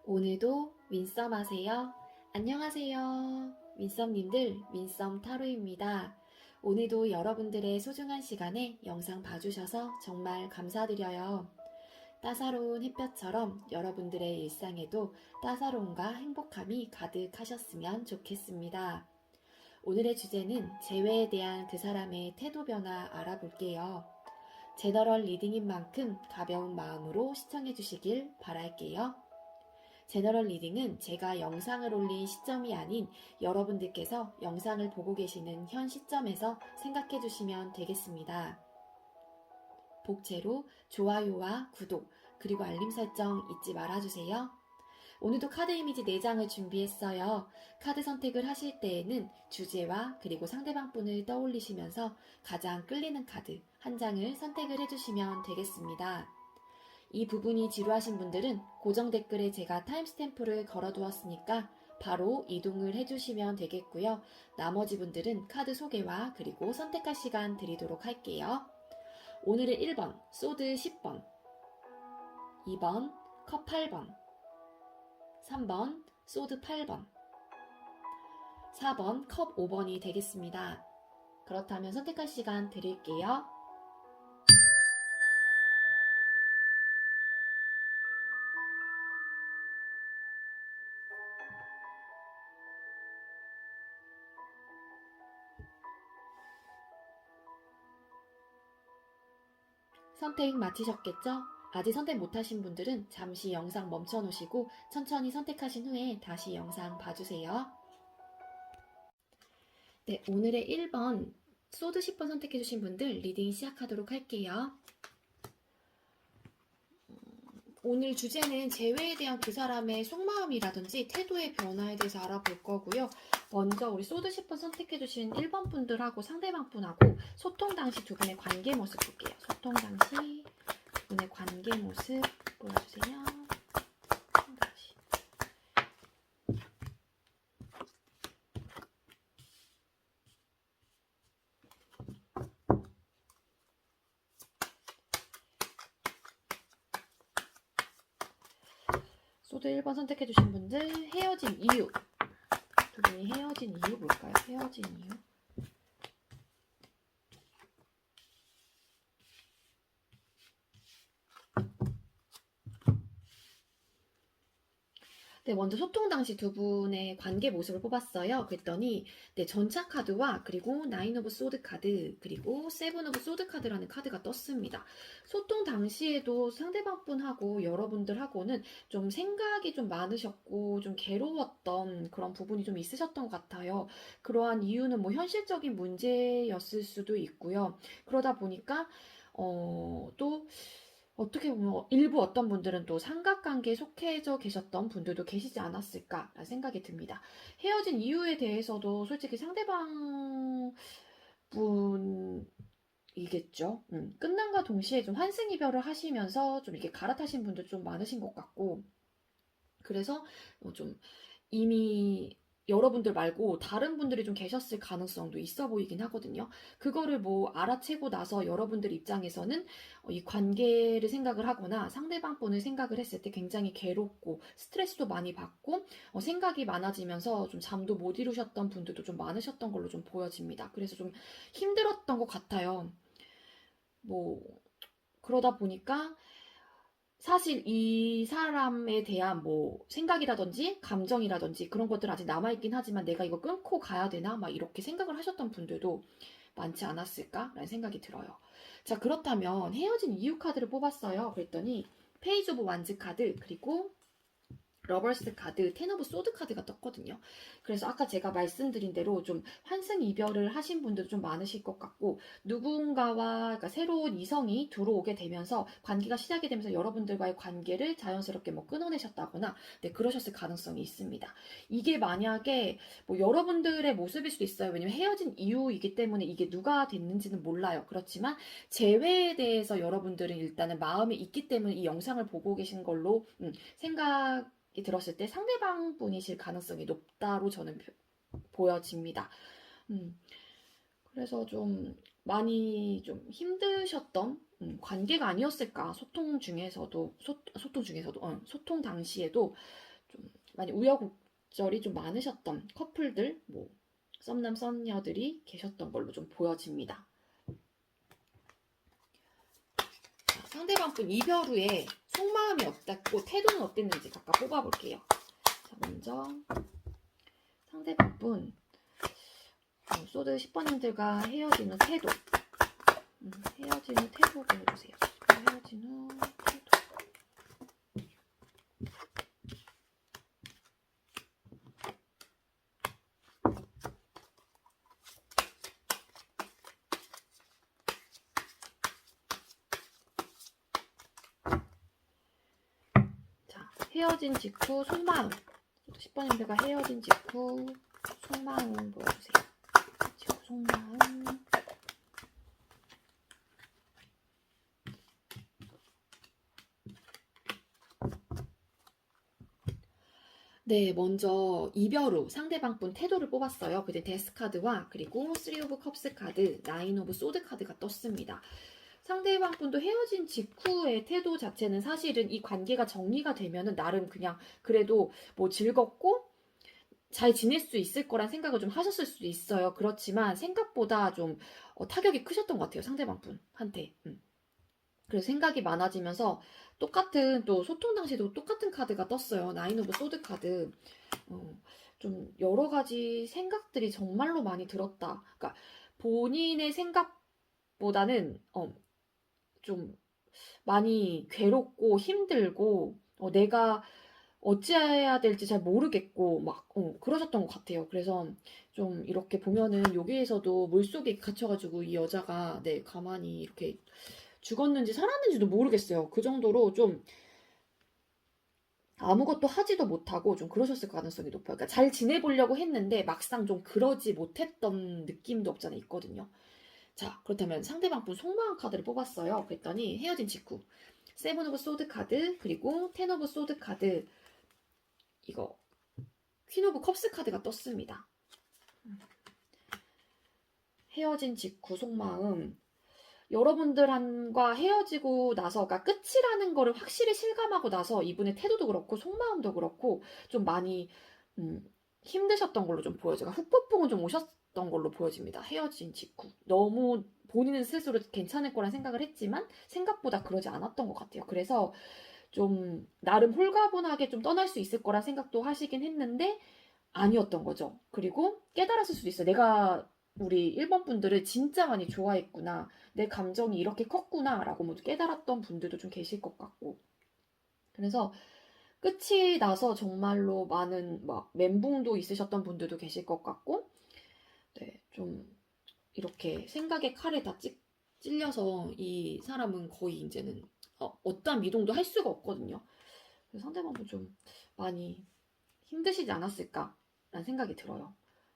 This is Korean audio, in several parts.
오늘도 윈썸 하세요. 안녕하세요. 윈썸님들, 윈썸 타로입니다. 오늘도 여러분들의 소중한 시간에 영상 봐주셔서 정말 감사드려요. 따사로운 햇볕처럼 여러분들의 일상에도 따사로움과 행복함이 가득하셨으면 좋겠습니다. 오늘의 주제는 재회에 대한 그 사람의 태도 변화 알아볼게요. 제너럴 리딩인 만큼 가벼운 마음으로 시청해 주시길 바랄게요. 제너럴 리딩은 제가 영상을 올린 시점이 아닌 여러분들께서 영상을 보고 계시는 현 시점에서 생각해 주시면 되겠습니다. 복채로 좋아요와 구독 그리고 알림 설정 잊지 말아주세요. 오늘도 카드 이미지 4장을 준비했어요. 카드 선택을 하실 때에는 주제와 그리고 상대방 분을 떠올리시면서 가장 끌리는 카드 한 장을 선택을 해주시면 되겠습니다. 이 부분이 지루하신 분들은 고정 댓글에 제가 타임스탬프를 걸어두었으니까 바로 이동을 해주시면 되겠고요. 나머지 분들은 카드 소개와 그리고 선택할 시간 드리도록 할게요. 오늘은 1번 소드 10번, 2번 컵 8번, 3번 소드 8번, 4번 컵 5번이 되겠습니다. 그렇다면 선택할 시간 드릴게요. 선택 마치셨겠죠? 아직 선택 못하신 분들은 잠시 영상 멈춰 놓으시고 천천히 선택하신 후에 다시 영상 봐주세요. 네, 오늘의 1번 소드 10번 선택해주신 분들 리딩 시작하도록 할게요. 오늘 주제는 재회에 대한 그 사람의 속마음이라든지 태도의 변화에 대해서 알아볼 거고요. 먼저 우리 소드 10번 선택해주신 1번 분들하고 상대방 분하고 소통 당시 두 분의 관계 모습 볼게요. 소통 당시 두 분의 관계 모습 보여주세요. 다시. 소드 1번 선택해주신 분들 헤어진 이유 두 분이 헤어진 이유 볼까요? 헤어진 이유 네, 먼저 소통 당시 두 분의 관계 모습을 뽑았어요. 그랬더니 네, 전차 카드와 그리고 나인 오브 소드 카드 그리고 세븐 오브 소드 카드라는 카드가 떴습니다. 소통 당시에도 상대방 분하고 여러분들하고는 좀 생각이 좀 많으셨고 좀 괴로웠던 그런 부분이 좀 있으셨던 것 같아요. 그러한 이유는 뭐 현실적인 문제였을 수도 있고요. 그러다 보니까 또 어떻게 보면 일부 어떤 분들은 또 삼각관계에 속해져 계셨던 분들도 계시지 않았을까라는 생각이 듭니다. 헤어진 이유에 대해서도 솔직히 상대방 분이겠죠. 끝남과 동시에 좀 환승 이별을 하시면서 좀 이렇게 갈아타신 분들 좀 많으신 것 같고, 그래서 좀 이미 여러분들 말고 다른 분들이 좀 계셨을 가능성도 있어 보이긴 하거든요. 그거를 뭐 알아채고 나서 여러분들 입장에서는 이 관계를 생각을 하거나 상대방 분을 생각을 했을 때 굉장히 괴롭고 스트레스도 많이 받고 생각이 많아지면서 좀 잠도 못 이루셨던 분들도 좀 많으셨던 걸로 좀 보여집니다. 그래서 좀 힘들었던 것 같아요. 뭐 그러다 보니까 사실 이 사람에 대한 뭐 생각이라든지 감정이라든지 그런 것들 아직 남아있긴 하지만 내가 이거 끊고 가야 되나? 막 이렇게 생각을 하셨던 분들도 많지 않았을까라는 생각이 들어요. 자, 그렇다면 헤어진 이유 카드를 뽑았어요. 그랬더니 페이지 오브 완즈 카드 그리고 러버스 카드, 텐 오브 소드 카드가 떴거든요. 그래서 아까 제가 말씀드린 대로 좀 환승 이별을 하신 분들도 좀 많으실 것 같고 누군가와 그러니까 새로운 이성이 들어오게 되면서 관계가 시작이 되면서 여러분들과의 관계를 자연스럽게 뭐 끊어내셨다거나 네, 그러셨을 가능성이 있습니다. 이게 만약에 뭐 여러분들의 모습일 수도 있어요. 왜냐면 헤어진 이유이기 때문에 이게 누가 됐는지는 몰라요. 그렇지만 재회에 대해서 여러분들은 일단은 마음이 있기 때문에 이 영상을 보고 계신 걸로 생각 들었을 때 상대방 분이실 가능성이 높다로 저는 보여집니다. 그래서 좀 많이 좀 힘드셨던 관계가 아니었을까 소통 중에서도 소통 당시에도 좀 많이 우여곡절이 좀 많으셨던 커플들, 뭐 썸남 썸녀들이 계셨던 걸로 좀 보여집니다. 자, 상대방분 이별 후에 속마음이 어땠고 태도는 어땠는지 각각 뽑아볼게요. 자, 먼저 상대방분 소드 10번님들과 헤어진 후 태도, 헤어진 후 태도 보여주세요. 헤어진 후 태도. 자, 헤어진 직후 속마음. 10번님들과 헤어진 직후 속마음 보여주세요. 직후 속마음. 네, 먼저 이별 후 상대방분 태도를 뽑았어요. 그때 데스 카드와 그리고 3 오브 컵스 카드, 9 오브 소드 카드가 떴습니다. 상대방분도 헤어진 직후의 태도 자체는 사실은 이 관계가 정리가 되면은 나름 그냥 그래도 뭐 즐겁고 잘 지낼 수 있을 거란 생각을 좀 하셨을 수도 있어요. 그렇지만 생각보다 좀 타격이 크셨던 것 같아요. 상대방분한테. 그래서 생각이 많아지면서 똑같은 또 소통 당시에도 똑같은 카드가 떴어요. 9 오브 소드 카드. 좀 여러 가지 생각들이 정말로 많이 들었다. 그러니까 본인의 생각보다는 좀 많이 괴롭고 힘들고 내가 어찌해야 될지 잘 모르겠고 막 그러셨던 것 같아요. 그래서 좀 이렇게 보면은 여기에서도 물속에 갇혀가지고 이 여자가 네 가만히 이렇게 죽었는지 살았는지도 모르겠어요. 그 정도로 좀 아무것도 하지도 못하고 좀 그러셨을 가능성이 높아요. 그러니까 잘 지내보려고 했는데 막상 좀 그러지 못했던 느낌도 없잖아 있거든요. 자, 그렇다면 상대방분 속마음 카드를 뽑았어요. 그랬더니 헤어진 직후 7 오브 소드 카드 그리고 10 오브 소드 카드 이거 퀸 오브 컵스 카드가 떴습니다. 헤어진 직후 속마음 여러분들과 헤어지고 나서 그러니까 끝이라는 거를 확실히 실감하고 나서 이분의 태도도 그렇고 속마음도 그렇고 좀 많이 힘드셨던 걸로 좀 보여져요. 후폭풍은 좀 오셨던 걸로 보여집니다. 헤어진 직후 너무 본인은 스스로 괜찮을 거란 생각을 했지만 생각보다 그러지 않았던 것 같아요. 그래서 좀 나름 홀가분하게 좀 떠날 수 있을 거란 생각도 하시긴 했는데 아니었던 거죠. 그리고 깨달았을 수도 있어요. 내가 우리 1번 분들을 진짜 많이 좋아했구나. 내 감정이 이렇게 컸구나. 라고 모두 깨달았던 분들도 좀 계실 것 같고. 그래서 끝이 나서 정말로 많은 막 멘붕도 있으셨던 분들도 계실 것 같고, 네, 좀 이렇게 생각의 칼에 다 찔려서 이 사람은 거의 이제는 어떠한 미동도 할 수가 없거든요. 그래서 상대방도 좀 많이 힘드시지 않았을까라는 생각이 들어요.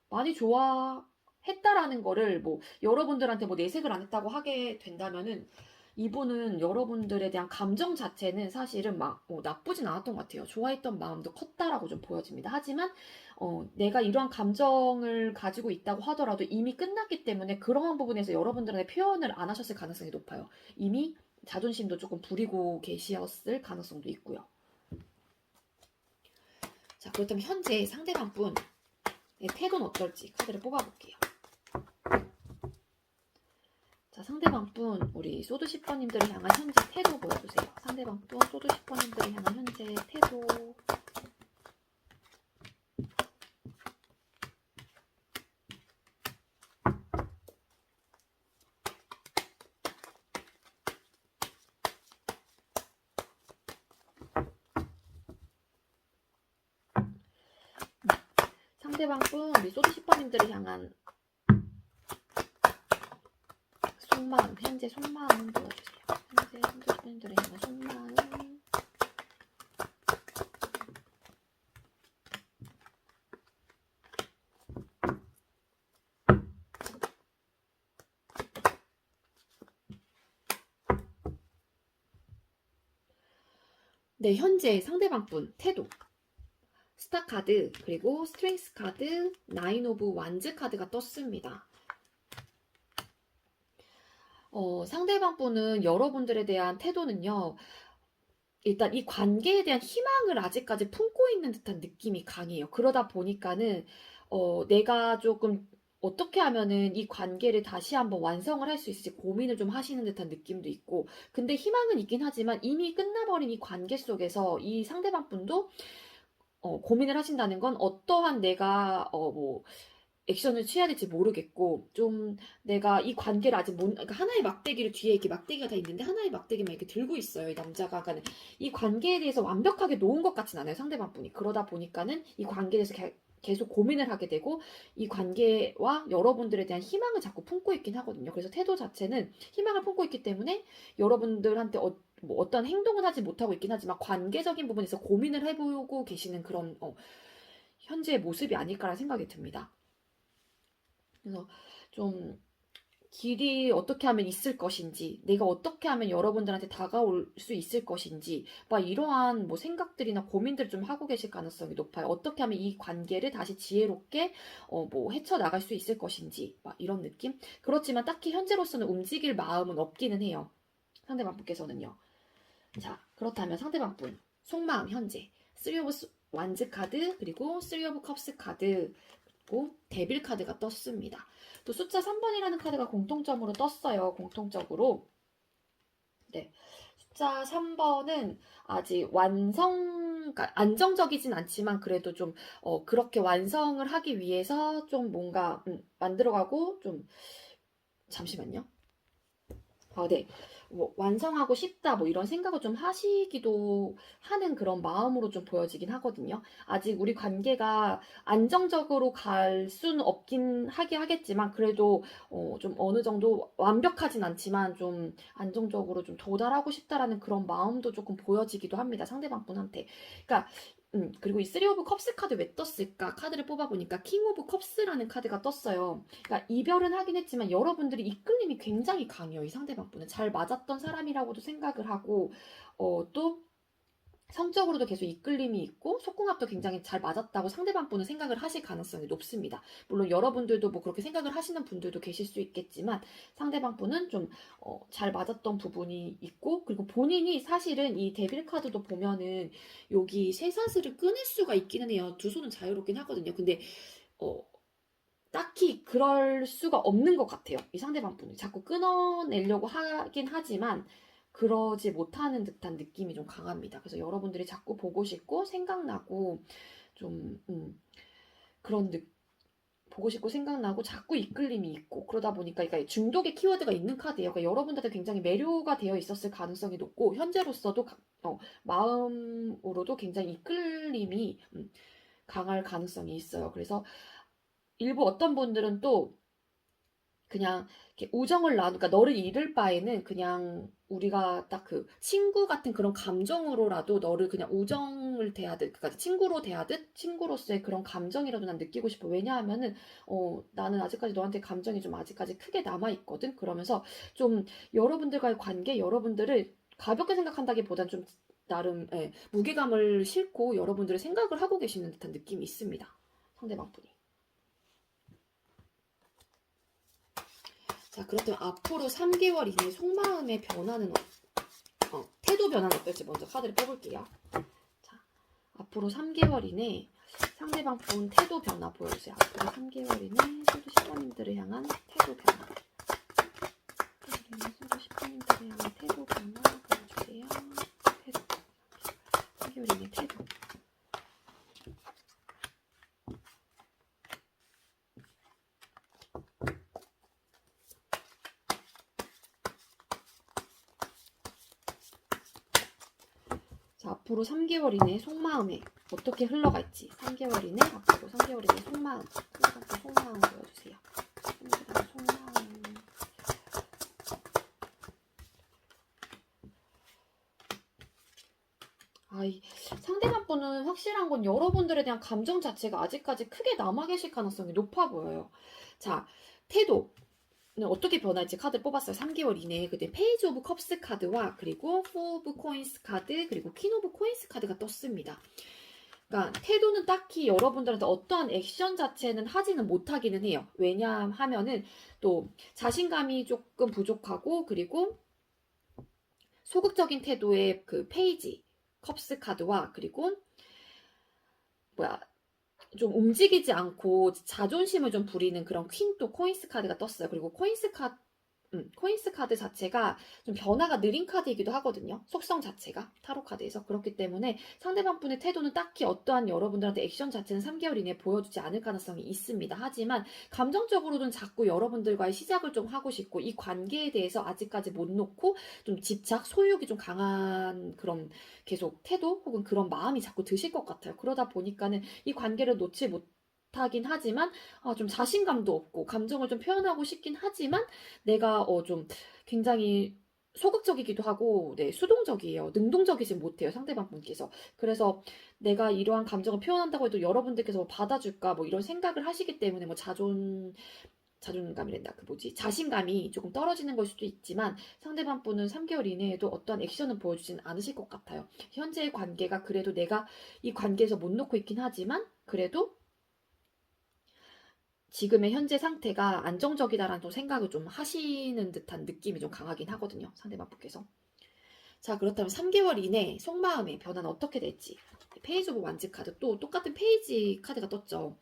많이 좋아했다라는 거를 뭐 여러분들한테 뭐 내색을 안 했다고 하게 된다면은 이분은 여러분들에 대한 감정 자체는 사실은 막 나쁘진 않았던 것 같아요. 좋아했던 마음도 컸다라고 좀 보여집니다. 하지만 내가 이러한 감정을 가지고 있다고 하더라도 이미 끝났기 때문에 그러한 부분에서 여러분들한테 표현을 안 하셨을 가능성이 높아요. 이미 자존심도 조금 부리고 계셨을 가능성도 있고요. 자, 그렇다면 현재 상대방 분의 태도는 어떨지 카드를 뽑아볼게요. 자, 상대방 분 우리 소드 10번님들을 향한 현재 태도 보여주세요. 상대방 분 소드 10번님들을 향한 현재 태도. 상대방 분 우리 소드 10번님들을 향한 속마음, 현재 속마음 보여주세요. 현재 소드 10번님들을 향한 속마음. 네, 현재 상대방 분 태도. 스타 카드 그리고 스트렝스 카드 9 오브 완즈 카드가 떴습니다. 상대방 분은 여러분들에 대한 태도는요 일단 이 관계에 대한 희망을 아직까지 품고 있는 듯한 느낌이 강해요. 그러다 보니까는 내가 조금 어떻게 하면은 이 관계를 다시 한번 완성을 할 수 있을지 고민을 좀 하시는 듯한 느낌도 있고, 근데 희망은 있긴 하지만 이미 끝나버린 이 관계 속에서 이 상대방 분도 고민을 하신다는 건 어떠한 내가 뭐 액션을 취해야 될지 모르겠고, 좀 내가 이 관계를 아직 못, 그러니까 하나의 막대기를 뒤에 이렇게 막대기가 다 있는데 하나의 막대기만 이렇게 들고 있어요. 이 남자가. 그러니까 이 관계에 대해서 완벽하게 놓은 것 같진 않아요. 상대방 분이. 그러다 보니까는 이 관계에 대해서 계속 고민을 하게 되고, 이 관계와 여러분들에 대한 희망을 자꾸 품고 있긴 하거든요. 그래서 태도 자체는 희망을 품고 있기 때문에 여러분들한테 뭐 어떤 행동은 하지 못하고 있긴 하지만 관계적인 부분에서 고민을 해보고 계시는 그런 현재의 모습이 아닐까라는 생각이 듭니다. 그래서 좀 길이 어떻게 하면 있을 것인지, 내가 어떻게 하면 여러분들한테 다가올 수 있을 것인지, 막 이러한 뭐 생각들이나 고민들을 좀 하고 계실 가능성이 높아요. 어떻게 하면 이 관계를 다시 지혜롭게 뭐 헤쳐나갈 수 있을 것인지, 막 이런 느낌? 그렇지만 딱히 현재로서는 움직일 마음은 없기는 해요. 상대방 분께서는요. 자, 그렇다면 상대방 분, 속마음 현재, 3 오브 완즈 카드, 그리고 3 오브 컵스 카드, 그리고 데빌 카드가 떴습니다. 또 숫자 3번이라는 카드가 공통점으로 떴어요. 공통적으로. 네. 숫자 3번은 아직 그러니까 안정적이진 않지만 그래도 좀 그렇게 완성을 하기 위해서 좀 뭔가 만들어가고 좀 잠시만요. 네. 뭐 완성하고 싶다 뭐 이런 생각을 좀 하시기도 하는 그런 마음으로 좀 보여지긴 하거든요. 아직 우리 관계가 안정적으로 갈 수는 없긴 하겠지만 그래도 좀 어느 정도 완벽하진 않지만 좀 안정적으로 좀 도달하고 싶다라는 그런 마음도 조금 보여지기도 합니다. 상대방 분한테. 그러니까 그리고 이 3 오브 컵스 카드 왜 떴을까? 카드를 뽑아보니까 킹 오브 컵스라는 카드가 떴어요. 그러니까 이별은 하긴 했지만 여러분들이 이끌림이 굉장히 강해요. 이 상대방 분은 잘 맞았던 사람이라고도 생각을 하고 또 성적으로도 계속 이끌림이 있고 속궁합도 굉장히 잘 맞았다고 상대방 분은 생각을 하실 가능성이 높습니다. 물론 여러분들도 뭐 그렇게 생각을 하시는 분들도 계실 수 있겠지만 상대방 분은 좀 잘 맞았던 부분이 있고, 그리고 본인이 사실은 이 데빌 카드도 보면은 여기 쇠사슬을 끊을 수가 있기는 해요. 두 손은 자유롭긴 하거든요. 근데 어, 딱히 그럴 수가 없는 것 같아요. 이 상대방 분이 자꾸 끊어내려고 하긴 하지만 그러지 못하는 듯한 느낌이 좀 강합니다. 그래서 여러분들이 자꾸 보고 싶고 생각나고 좀 그런 보고 싶고 생각나고 자꾸 이끌림이 있고 그러다 보니까 그러니까 중독의 키워드가 있는 카드예요. 그러니까 여러분들한테 굉장히 매료가 되어 있었을 가능성이 높고 현재로서도 마음으로도 굉장히 이끌림이 강할 가능성이 있어요. 그래서 일부 어떤 분들은 또 그냥 이렇게 우정을 그러니까 너를 잃을 바에는 그냥 우리가 딱 그 친구 같은 그런 감정으로라도 너를 그냥 우정을 대하듯, 그러니까 친구로 대하듯 친구로서의 그런 감정이라도 난 느끼고 싶어. 왜냐하면은 나는 아직까지 너한테 감정이 좀 아직까지 크게 남아 있거든. 그러면서 좀 여러분들과의 관계, 여러분들을 가볍게 생각한다기보단 좀 나름 무게감을 싣고 여러분들의 생각을 하고 계시는 듯한 느낌이 있습니다. 상대방분이. 자, 그렇다면 앞으로 3개월 이내 속마음의 변화는 태도 변화는 어떨지 먼저 카드를 뽑을게요. 자, 앞으로 3개월 이내 상대방 분 태도 변화 보여주세요. 앞으로 3개월 이내 소주 10번님들을 향한 태도 변화. 소주 10번님들을 향한 태도 변화 보여주세요. 태도. 3개월 이내 태도. 앞으로 3개월 이내 속마음에 어떻게 흘러갈지 3개월 이내 앞으로 3개월 이내 속마음 보여주세요. 속마음. 상대방 분은 확실한 건 여러분들에 대한 감정 자체가 아직까지 크게 남아 계실 가능성이 높아 보여요. 자, 태도. 어떻게 변할지 카드 뽑았어요. 3개월 이내에. 그때 페이지 오브 컵스 카드와 그리고 4 오브 코인스 카드 그리고 퀸 오브 코인스 카드가 떴습니다. 그러니까 태도는 딱히 여러분들한테 어떠한 액션 자체는 하지는 못하기는 해요. 왜냐하면은 또 자신감이 조금 부족하고 그리고 소극적인 태도의 그 페이지 컵스 카드와 그리고 뭐야 좀 움직이지 않고 자존심을 좀 부리는 그런 퀸 또 코인스 카드가 떴어요. 그리고 코인스 카드 자체가 좀 변화가 느린 카드이기도 하거든요. 속성 자체가 타로 카드에서. 그렇기 때문에 상대방 분의 태도는 딱히 어떠한 여러분들한테 액션 자체는 3개월 이내에 보여주지 않을 가능성이 있습니다. 하지만 감정적으로는 자꾸 여러분들과의 시작을 좀 하고 싶고 이 관계에 대해서 아직까지 못 놓고 좀 집착, 소유욕이 좀 강한 그런 계속 태도 혹은 그런 마음이 자꾸 드실 것 같아요. 그러다 보니까는 이 관계를 놓지 못하긴 하지만 좀 자신감도 없고 감정을 좀 표현하고 싶긴 하지만 내가 좀 굉장히 소극적이기도 하고 네, 수동적이에요. 능동적이지 못해요. 상대방 분께서. 그래서 내가 이러한 감정을 표현한다고 해도 여러분들께서 뭐 받아줄까 뭐 이런 생각을 하시기 때문에 뭐 자존감이란다. 그 뭐지? 자신감이 조금 떨어지는 걸 수도 있지만 상대방 분은 3개월 이내에도 어떠한 액션을 보여주진 않으실 것 같아요. 현재의 관계가 그래도 내가 이 관계에서 못 놓고 있긴 하지만 그래도 지금의 현재 상태가 안정적이다라는 또 생각을 좀 하시는 듯한 느낌이 좀 강하긴 하거든요. 상대방 분께서. 자, 그렇다면 3개월 이내 속마음의 변화는 어떻게 될지. 페이지 오브 완즈 카드 또 똑같은 페이지 카드가 떴죠.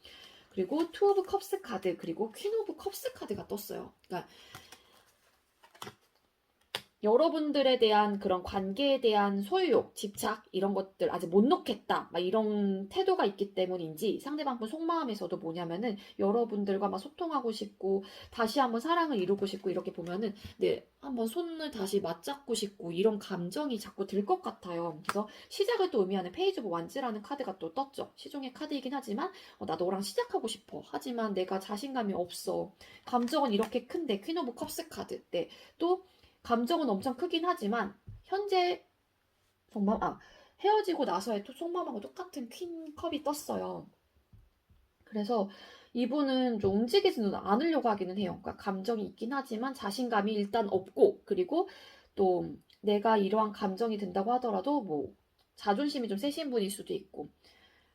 그리고 투 오브 컵스 카드 그리고 퀸 오브 컵스 카드가 떴어요. 그러니까 여러분들에 대한 그런 관계에 대한 소유욕, 집착 이런 것들 아직 못 놓겠다 막 이런 태도가 있기 때문인지 상대방 분 속마음에서도 뭐냐면은 여러분들과 막 소통하고 싶고 다시 한번 사랑을 이루고 싶고 이렇게 보면은 네 한번 손을 다시 맞잡고 싶고 이런 감정이 자꾸 들 것 같아요. 그래서 시작을 또 의미하는 페이지 오브 완즈라는 카드가 또 떴죠. 시종의 카드이긴 하지만 나 너랑 시작하고 싶어. 하지만 내가 자신감이 없어. 감정은 이렇게 큰데 퀸 오브 컵스 카드 네. 또 감정은 엄청 크긴 하지만 현재 헤어지고 나서의 속마음하고 똑같은 퀸컵이 떴어요. 그래서 이분은 좀 움직이지는 않으려고 하기는 해요. 그러니까 감정이 있긴 하지만 자신감이 일단 없고 그리고 또 내가 이러한 감정이 든다고 하더라도 뭐 자존심이 좀 세신 분일 수도 있고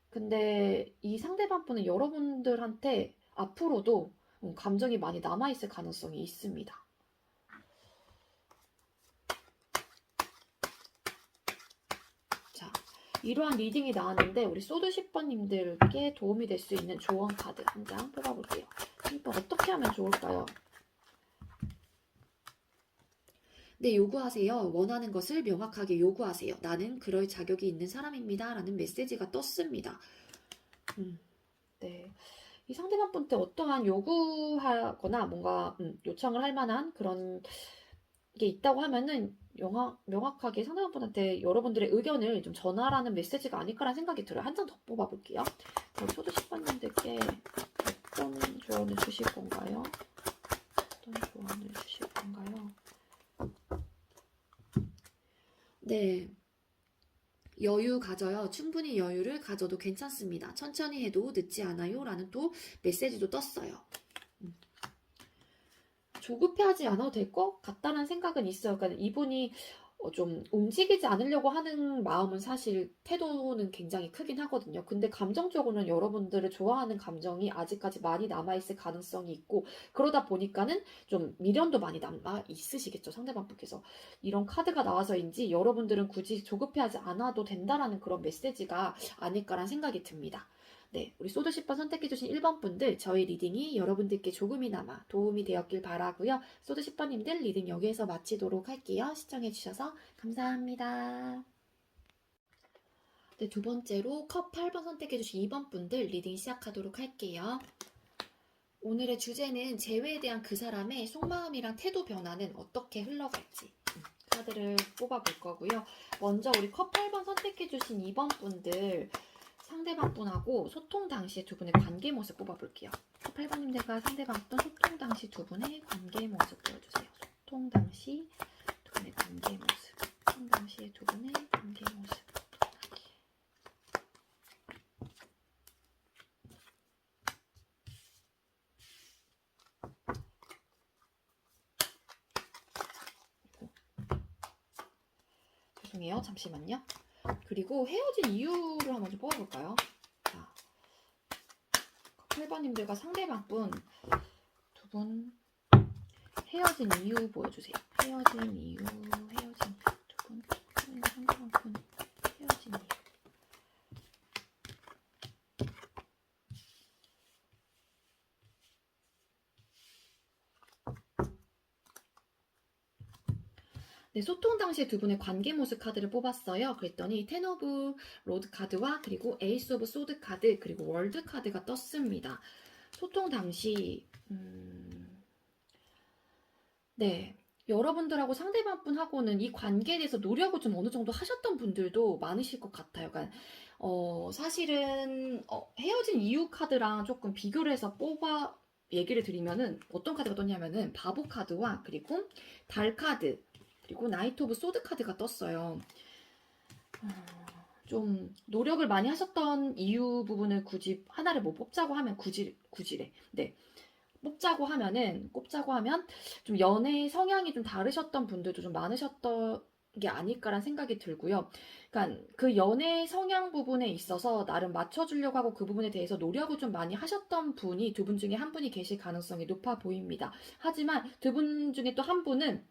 근데 이 상대방 분은 여러분들한테 앞으로도 감정이 많이 남아있을 가능성이 있습니다. 자, 이러한 리딩이 나왔는데 우리 소드 10번님들께 도움이 될 수 있는 조언 카드 한 장 뽑아볼게요. 이번 어떻게 하면 좋을까요? 네, 요구하세요. 원하는 것을 명확하게 요구하세요. 나는 그럴 자격이 있는 사람입니다. 라는 메시지가 떴습니다. 네. 이 상대방 분한테 어떠한 요구하거나 뭔가 요청을 할 만한 그런 게 있다고 하면은 명확하게 상대방 분한테 여러분들의 의견을 좀 전하라는 메시지가 아닐까라는 생각이 들어요. 한 장 더 뽑아볼게요. 초도 10번님들께 어떤 조언을 주실 건가요? 어떤 조언을 주실 건가요? 네. 여유 가져요. 충분히 여유를 가져도 괜찮습니다. 천천히 해도 늦지 않아요. 라는 또 메시지도 떴어요. 조급해하지 않아도 될 것 같다는 생각은 있어요. 그러니까 이분이 좀 움직이지 않으려고 하는 마음은 사실 태도는 굉장히 크긴 하거든요. 근데 감정적으로는 여러분들을 좋아하는 감정이 아직까지 많이 남아있을 가능성이 있고 그러다 보니까는 좀 미련도 많이 남아 있으시겠죠. 상대방 분께서. 이런 카드가 나와서인지 여러분들은 굳이 조급해하지 않아도 된다라는 그런 메시지가 아닐까라는 생각이 듭니다. 네, 우리 소드 10번 선택해주신 1번 분들 저희 리딩이 여러분들께 조금이나마 도움이 되었길 바라고요. 소드 10번님들 리딩 여기에서 마치도록 할게요. 시청해주셔서 감사합니다. 네, 두 번째로 컵 8번 선택해주신 2번 분들 리딩 시작하도록 할게요. 오늘의 주제는 재회에 대한 그 사람의 속마음이랑 태도 변화는 어떻게 흘러갈지 카드를 뽑아볼 거고요. 먼저 우리 컵 8번 선택해주신 2번 분들 상대방 분하고 소통 당시 두 분의 관계 모습 뽑아볼게요. 8번님들과 상대방 분 소통 당시 두 분의 관계 모습 보여주세요. 소통 당시 두 분의 관계 모습. 소통 당시의 두 분의 관계 모습. 죄송해요. 잠시만요. 그리고 헤어진 이유를 한번 좀 뽑아볼까요? 자, 8번님들과 상대방 분 두 분 헤어진 이유 보여주세요. 헤어진 이유, 헤어진 두 분, 상대방 분 헤어진 네, 소통 당시에 두 분의 관계 모습 카드를 뽑았어요. 그랬더니 텐 오브 로드 카드와 그리고 에이스 오브 소드 카드 그리고 월드 카드가 떴습니다. 소통 당시 네, 여러분들하고 상대방분하고는 이 관계에 대해서 노력을 좀 어느 정도 하셨던 분들도 많으실 것 같아요. 그러니까 사실은 헤어진 이유 카드랑 조금 비교를 해서 뽑아 얘기를 드리면은 어떤 카드가 떴냐면은 바보 카드와 그리고 달 카드 그리고 나이트 오브 소드 카드가 떴어요. 좀 노력을 많이 하셨던 이유 부분을 굳이 하나를 뭐 뽑자고 하면 굳이래. 네. 꼽자고 하면 좀 연애 성향이 좀 다르셨던 분들도 좀 많으셨던 게 아닐까라는 생각이 들고요. 그러니까 그 연애 성향 부분에 있어서 나름 맞춰주려고 하고 그 부분에 대해서 노력을 좀 많이 하셨던 분이 두 분 중에 한 분이 계실 가능성이 높아 보입니다. 하지만 두 분 중에 또 한 분은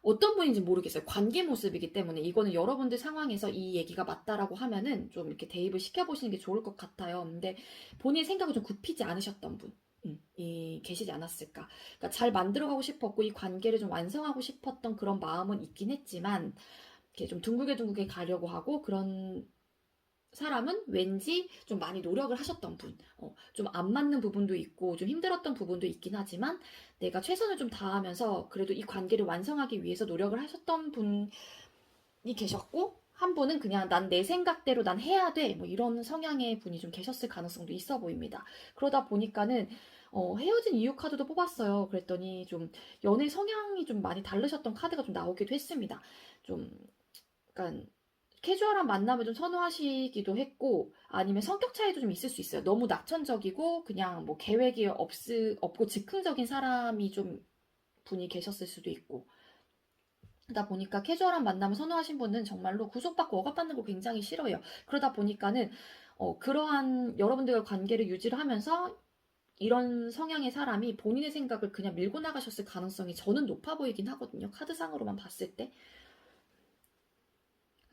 어떤 분인지 모르겠어요. 관계 모습이기 때문에 이거는 여러분들 상황에서 이 얘기가 맞다라고 하면은 좀 이렇게 대입을 시켜보시는 게 좋을 것 같아요. 근데 본인의 생각을 좀 굽히지 않으셨던 분. 계시지 않았을까. 그러니까 잘 만들어가고 싶었고 이 관계를 좀 완성하고 싶었던 그런 마음은 있긴 했지만 이렇게 좀 둥글게 가려고 하고 그런 사람은 왠지 좀 많이 노력을 하셨던 분, 좀 안 맞는 부분도 있고 좀 힘들었던 부분도 있긴 하지만 내가 최선을 좀 다하면서 그래도 이 관계를 완성하기 위해서 노력을 하셨던 분이 계셨고 한 분은 그냥 난 내 생각대로 난 해야 돼 뭐 이런 성향의 분이 좀 계셨을 가능성도 있어 보입니다. 그러다 보니까는 헤어진 이유 카드도 뽑았어요. 그랬더니 좀 연애 성향이 좀 많이 다르셨던 카드가 좀 나오기도 했습니다. 좀 약간 캐주얼한 만남을 좀 선호하시기도 했고 아니면 성격 차이도 좀 있을 수 있어요. 너무 낙천적이고 그냥 뭐 계획이 없고 즉흥적인 사람이 좀 분이 계셨을 수도 있고 그러다 보니까 캐주얼한 만남을 선호하신 분은 정말로 구속받고 억압받는 거 굉장히 싫어해요. 그러다 보니까는 그러한 여러분들과 관계를 유지를 하면서 이런 성향의 사람이 본인의 생각을 그냥 밀고 나가셨을 가능성이 저는 높아 보이긴 하거든요. 카드상으로만 봤을 때.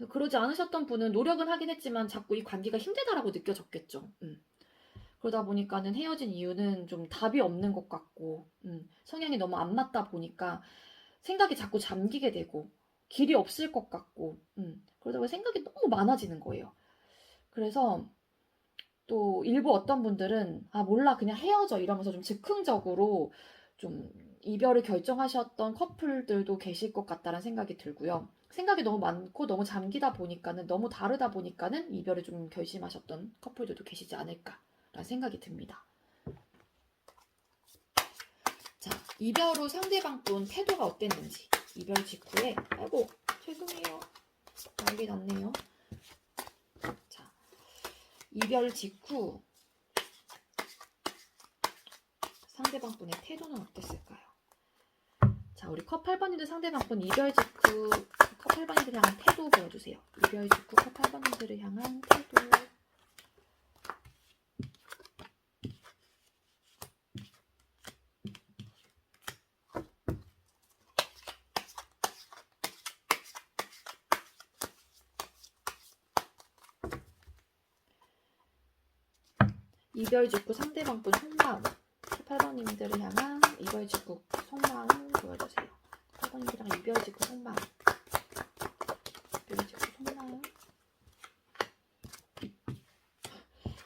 그러지 않으셨던 분은 노력은 하긴 했지만 자꾸 이 관계가 힘들다라고 느껴졌겠죠. 그러다 보니까는 헤어진 이유는 좀 답이 없는 것 같고, 성향이 너무 안 맞다 보니까 생각이 자꾸 잠기게 되고, 길이 없을 것 같고, 그러다 보니 생각이 너무 많아지는 거예요. 그래서 또 일부 어떤 분들은, 아, 몰라, 그냥 헤어져 이러면서 좀 즉흥적으로 좀 이별을 결정하셨던 커플들도 계실 것 같다는 생각이 들고요. 생각이 너무 많고 너무 잠기다 보니까는 너무 다르다 보니까는 이별을 좀 결심하셨던 커플들도 계시지 않을까라는 생각이 듭니다. 자, 이별 후 상대방 분 태도가 어땠는지 이별 직후에 아이고 죄송해요 난리 났네요. 자, 이별 직후 상대방 분의 태도는 어땠을까요? 자, 우리 컵 8번님들 상대방 분 이별 직후 컵 8번님들 향한 태도 보여주세요. 이별 직후 컵 8번님들을 향한 태도. 이별 직후 상대방 분 속마음. 8번님들을 향한 이별 직후 속마음 보여주세요. 8번님들이랑 이별 직후 속마음. 이별 직후 속마음.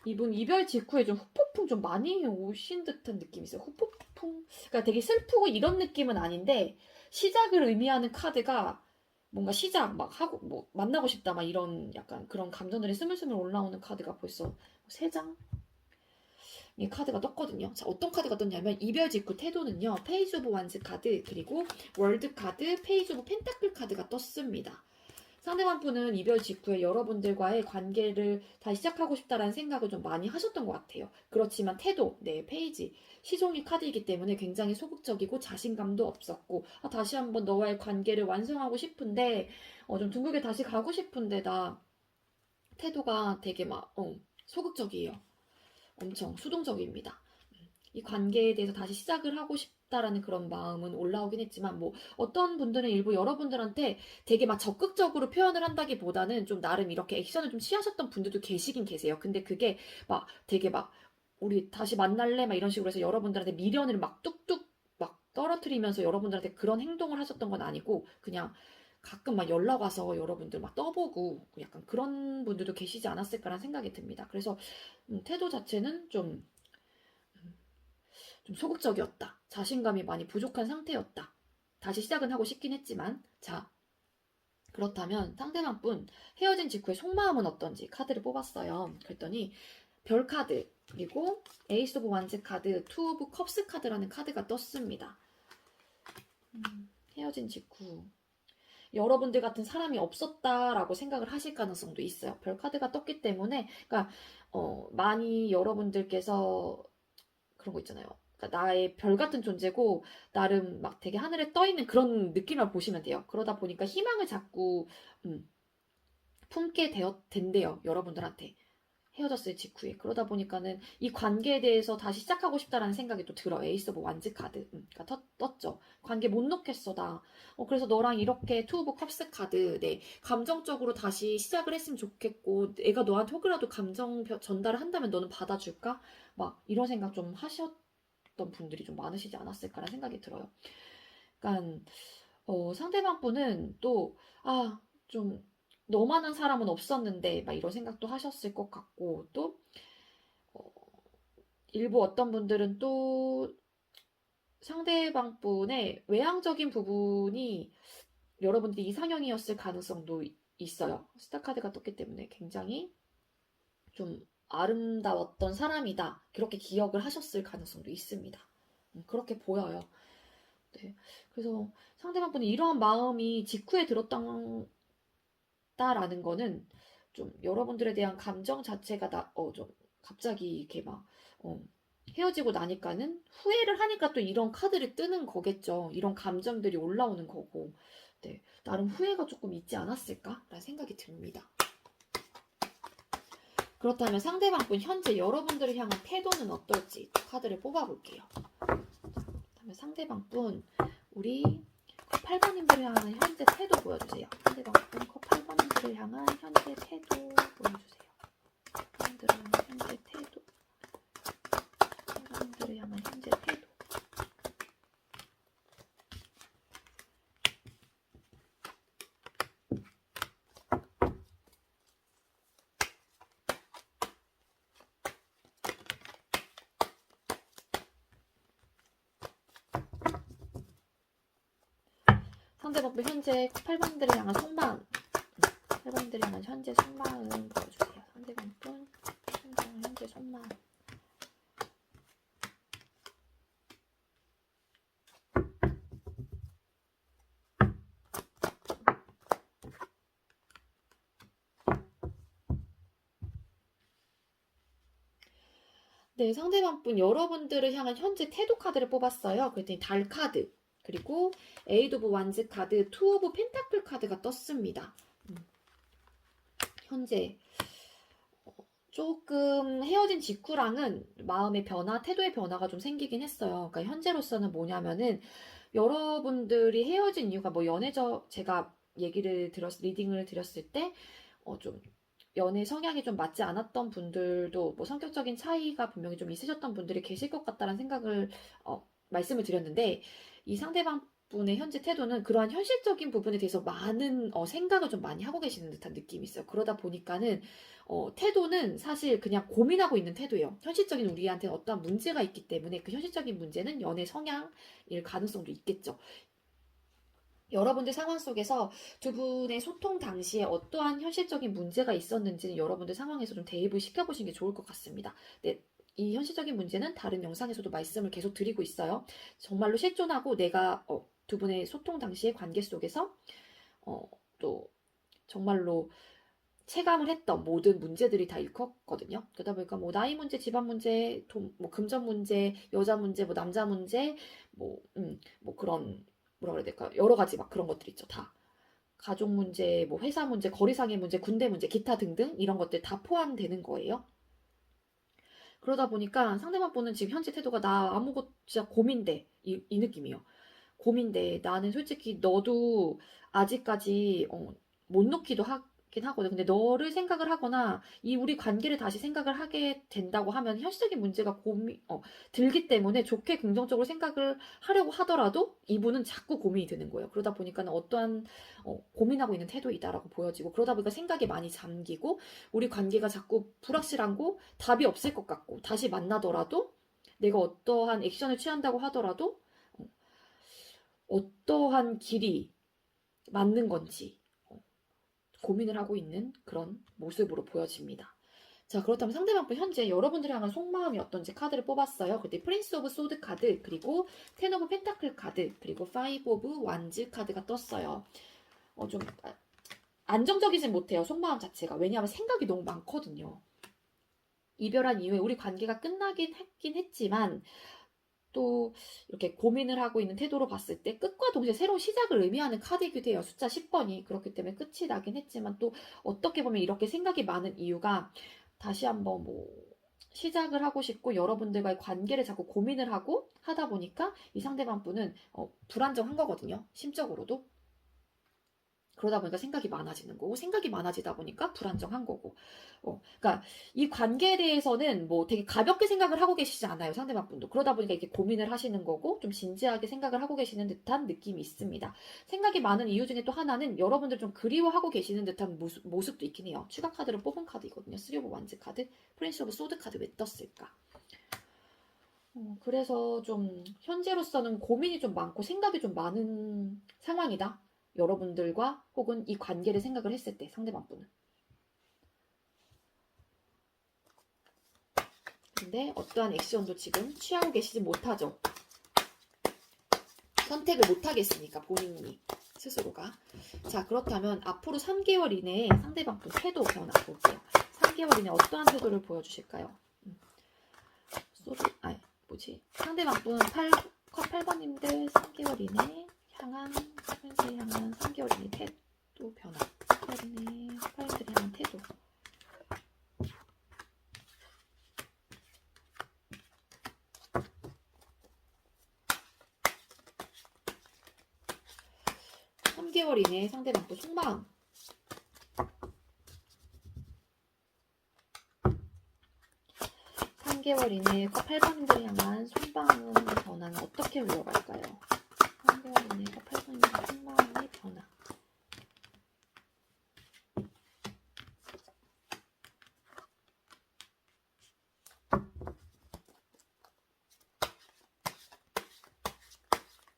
이분 이별 직후에 좀 후폭풍 좀 많이 오신 듯한 느낌이 있어요. 후폭풍. 그러니까 되게 슬프고 이런 느낌은 아닌데 시작을 의미하는 카드가 뭔가 시작 막 하고 뭐 만나고 싶다 막 이런 약간 그런 감정들이 스물스물 올라오는 카드가 벌써 3장 이 카드가 떴거든요. 자, 어떤 카드가 떴냐면 이별 직후 태도는요. 페이지 오브 완즈 카드 그리고 월드 카드, 페이지 오브 펜타클 카드가 떴습니다. 상대방 분은 이별 직후에 여러분들과의 관계를 다시 시작하고 싶다라는 생각을 좀 많이 하셨던 것 같아요. 그렇지만 태도, 네, 페이지, 시종이 카드이기 때문에 굉장히 소극적이고 자신감도 없었고 다시 한번 너와의 관계를 완성하고 싶은데 좀 둥글게 다시 가고 싶은데 나 태도가 되게 막 소극적이에요. 엄청 수동적입니다. 이 관계에 대해서 다시 시작을 하고 싶다라는 그런 마음은 올라오긴 했지만 뭐 어떤 분들은 일부 여러분들한테 되게 막 적극적으로 표현을 한다기보다는 좀 나름 이렇게 액션을 좀 취하셨던 분들도 계시긴 계세요. 근데 그게 막 되게 막 우리 다시 만날래 막 이런 식으로 해서 여러분들한테 미련을 막 뚝뚝 막 떨어뜨리면서 여러분들한테 그런 행동을 하셨던 건 아니고 그냥 가끔 막 연락 와서 여러분들 막 떠보고 약간 그런 분들도 계시지 않았을까라는 생각이 듭니다. 그래서 태도 자체는 좀 소극적이었다. 자신감이 많이 부족한 상태였다. 다시 시작은 하고 싶긴 했지만, 자, 그렇다면 상대방 분 헤어진 직후의 속마음은 어떤지 카드를 뽑았어요. 그랬더니 별 카드, 그리고 에이스 오브 완즈 카드, 투 오브 컵스 카드라는 카드가 떴습니다. 헤어진 직후 여러분들 같은 사람이 없었다라고 생각을 하실 가능성도 있어요. 별 카드가 떴기 때문에, 그러니까 많이 여러분들께서 그런 거 있잖아요. 그러니까 나의 별 같은 존재고 나름 막 되게 하늘에 떠 있는 그런 느낌을 보시면 돼요. 그러다 보니까 희망을 자꾸 품게 된대요. 여러분들한테. 헤어졌을 직후에. 그러다 보니까는 이 관계에 대해서 다시 시작하고 싶다라는 생각이 또 들어요. 에이스 오브 완즈 카드. 그러니까 떴죠. 관계 못 놓겠어, 나. 그래서 너랑 이렇게 투 오브 컵스 카드. 네. 감정적으로 다시 시작을 했으면 좋겠고, 내가 너한테 혹이라도 감정 전달을 한다면 너는 받아줄까? 막 이런 생각 좀 하셨던 분들이 좀 많으시지 않았을까라는 생각이 들어요. 그러니까 상대방 분은 또 좀 너만한 사람은 없었는데 막 이런 생각도 하셨을 것 같고 또 일부 어떤 분들은 또 상대방 분의 외향적인 부분이 여러분들이 이상형이었을 가능성도 있어요. 스타카드가 떴기 때문에 굉장히 좀 아름다웠던 사람이다. 그렇게 기억을 하셨을 가능성도 있습니다. 그렇게 보여요. 네. 그래서 상대방 분이 이러한 마음이 직후에 들었다라는 거는 좀 여러분들에 대한 감정 자체가 좀 갑자기 이렇게 막 헤어지고 나니까는 후회를 하니까 또 이런 카드를 뜨는 거겠죠. 이런 감정들이 올라오는 거고. 네. 나름 후회가 조금 있지 않았을까라는 생각이 듭니다. 그렇다면 상대방 분 현재 여러분들을 향한 태도는 어떨지 카드를 뽑아볼게요. 그렇다면 상대방 분 우리 컵 8번님들을 향한 현재 태도 보여주세요. 상대방 분 컵 8번님들을 향한 현재 태도 보여주세요. 8번님들을 향한 현재 태도. 8번님들을 향한 현재 태도. 상대방 분 현재 8번들을 향한 속마음. 8번들을 향한 현재 속마음 보여주세요. 상대방 분 현재 속마음. 네, 상대방 분 여러분들을 향한 현재 태도 카드를 뽑았어요. 그랬더니 달 카드, 그리고 에이드 오브 완즈 카드, 투 오브 펜타클 카드가 떴습니다. 현재 조금 헤어진 직후랑은 마음의 변화, 태도의 변화가 좀 생기긴 했어요. 그러니까 현재로서는 뭐냐면은 여러분들이 헤어진 이유가 뭐 제가 리딩을 드렸을 때 좀 연애 성향이 좀 맞지 않았던 분들도 뭐 성격적인 차이가 분명히 좀 있으셨던 분들이 계실 것 같다는 생각을 말씀을 드렸는데 이 상대방 분의 현재 태도는 그러한 현실적인 부분에 대해서 많은 생각을 좀 많이 하고 계시는 듯한 느낌이 있어요. 그러다 보니까는 태도는 사실 그냥 고민하고 있는 태도예요. 현실적인 우리한테 어떠한 문제가 있기 때문에 그 현실적인 문제는 연애 성향일 가능성도 있겠죠. 여러분들 상황 속에서 두 분의 소통 당시에 어떠한 현실적인 문제가 있었는지는 여러분들 상황에서 좀 대입을 시켜보시는 게 좋을 것 같습니다. 네, 이 현실적인 문제는 다른 영상에서도 말씀을 계속 드리고 있어요. 정말로 실존하고 내가 두 분의 소통 당시의 관계 속에서 또 정말로 체감을 했던 모든 문제들이 다 일컸거든요. 그러다 보니까 뭐 나이 문제, 집안 문제, 뭐 금전 문제, 여자 문제, 뭐 남자 문제, 뭐 그런 뭐라 그래야 될까 여러 가지 막 그런 것들 있죠. 다 가족 문제, 뭐 회사 문제, 거리상의 문제, 군대 문제, 기타 등등 이런 것들 다 포함되는 거예요. 그러다 보니까 상대방 분은 지금 현재 태도가 나 아무것도 진짜 고민돼 이 느낌이에요. 고민돼. 나는 솔직히 너도 아직까지 못 놓기도 하거든. 근데 너를 생각을 하거나 이 우리 관계를 다시 생각을 하게 된다고 하면 현실적인 문제가 들기 때문에 좋게 긍정적으로 생각을 하려고 하더라도 이분은 자꾸 고민이 드는 거예요. 그러다 보니까는 어떠한 고민하고 있는 태도이다라고 보여지고, 그러다 보니까 생각이 많이 잠기고 우리 관계가 자꾸 불확실하고 답이 없을 것 같고, 다시 만나더라도 내가 어떠한 액션을 취한다고 하더라도 어떠한 길이 맞는 건지 고민을 하고 있는 그런 모습으로 보여집니다. 자, 그렇다면 상대방분 현재 여러분들이 향한 속마음이 어떤지 카드를 뽑았어요. 그때 프린스 오브 소드 카드, 그리고 텐 오브 펜타클 카드, 그리고 파이브 오브 완즈 카드가 떴어요. 좀 안정적이진 못해요, 속마음 자체가. 왜냐하면 생각이 너무 많거든요. 이별한 이후에 우리 관계가 끝나긴 했지만 또 이렇게 고민을 하고 있는 태도로 봤을 때 끝과 동시에 새로운 시작을 의미하는 카드이기도 해요. 숫자 10번이. 그렇기 때문에 끝이 나긴 했지만 또 어떻게 보면 이렇게 생각이 많은 이유가 다시 한번 시작을 하고 싶고 여러분들과의 관계를 자꾸 고민을 하고 하다 보니까 이 상대방 분은 불안정한 거거든요. 심적으로도. 그러다 보니까 생각이 많아지는 거고, 생각이 많아지다 보니까 불안정한 거고. 그러니까 이 관계에 대해서는 되게 가볍게 생각을 하고 계시지 않아요, 상대방 분도. 그러다 보니까 이렇게 고민을 하시는 거고, 좀 진지하게 생각을 하고 계시는 듯한 느낌이 있습니다. 생각이 많은 이유 중에 또 하나는 여러분들 좀 그리워하고 계시는 듯한 모습도 있긴 해요. 추가 카드를 뽑은 카드이거든요. 3 오브 완즈 카드, 프린스 오브 소드 카드 왜 떴을까? 그래서 좀 현재로서는 고민이 좀 많고 생각이 좀 많은 상황이다. 여러분들과 혹은 이 관계를 생각을 했을 때 상대방 분은. 근데 어떠한 액션도 지금 취하고 계시지 못하죠. 선택을 못하겠으니까 본인이 스스로가. 자, 그렇다면 앞으로 3개월 이내에 상대방 분 태도 변화 볼게요. 3개월 이내에 어떠한 태도를 보여주실까요? 상대방 분 컵 8번님들 3개월 이내 현재 향한 3개월 이내 태도 변화. 3개월 이내 파일들이 향한 태도. 개월 이내에 상대방 또 속마음. 3개월 이내에 컵 8번님들이 향한 속마음 변화는 어떻게 흘러갈까요? 3개월 이내에 컵 8번님들의 속마음의 변화.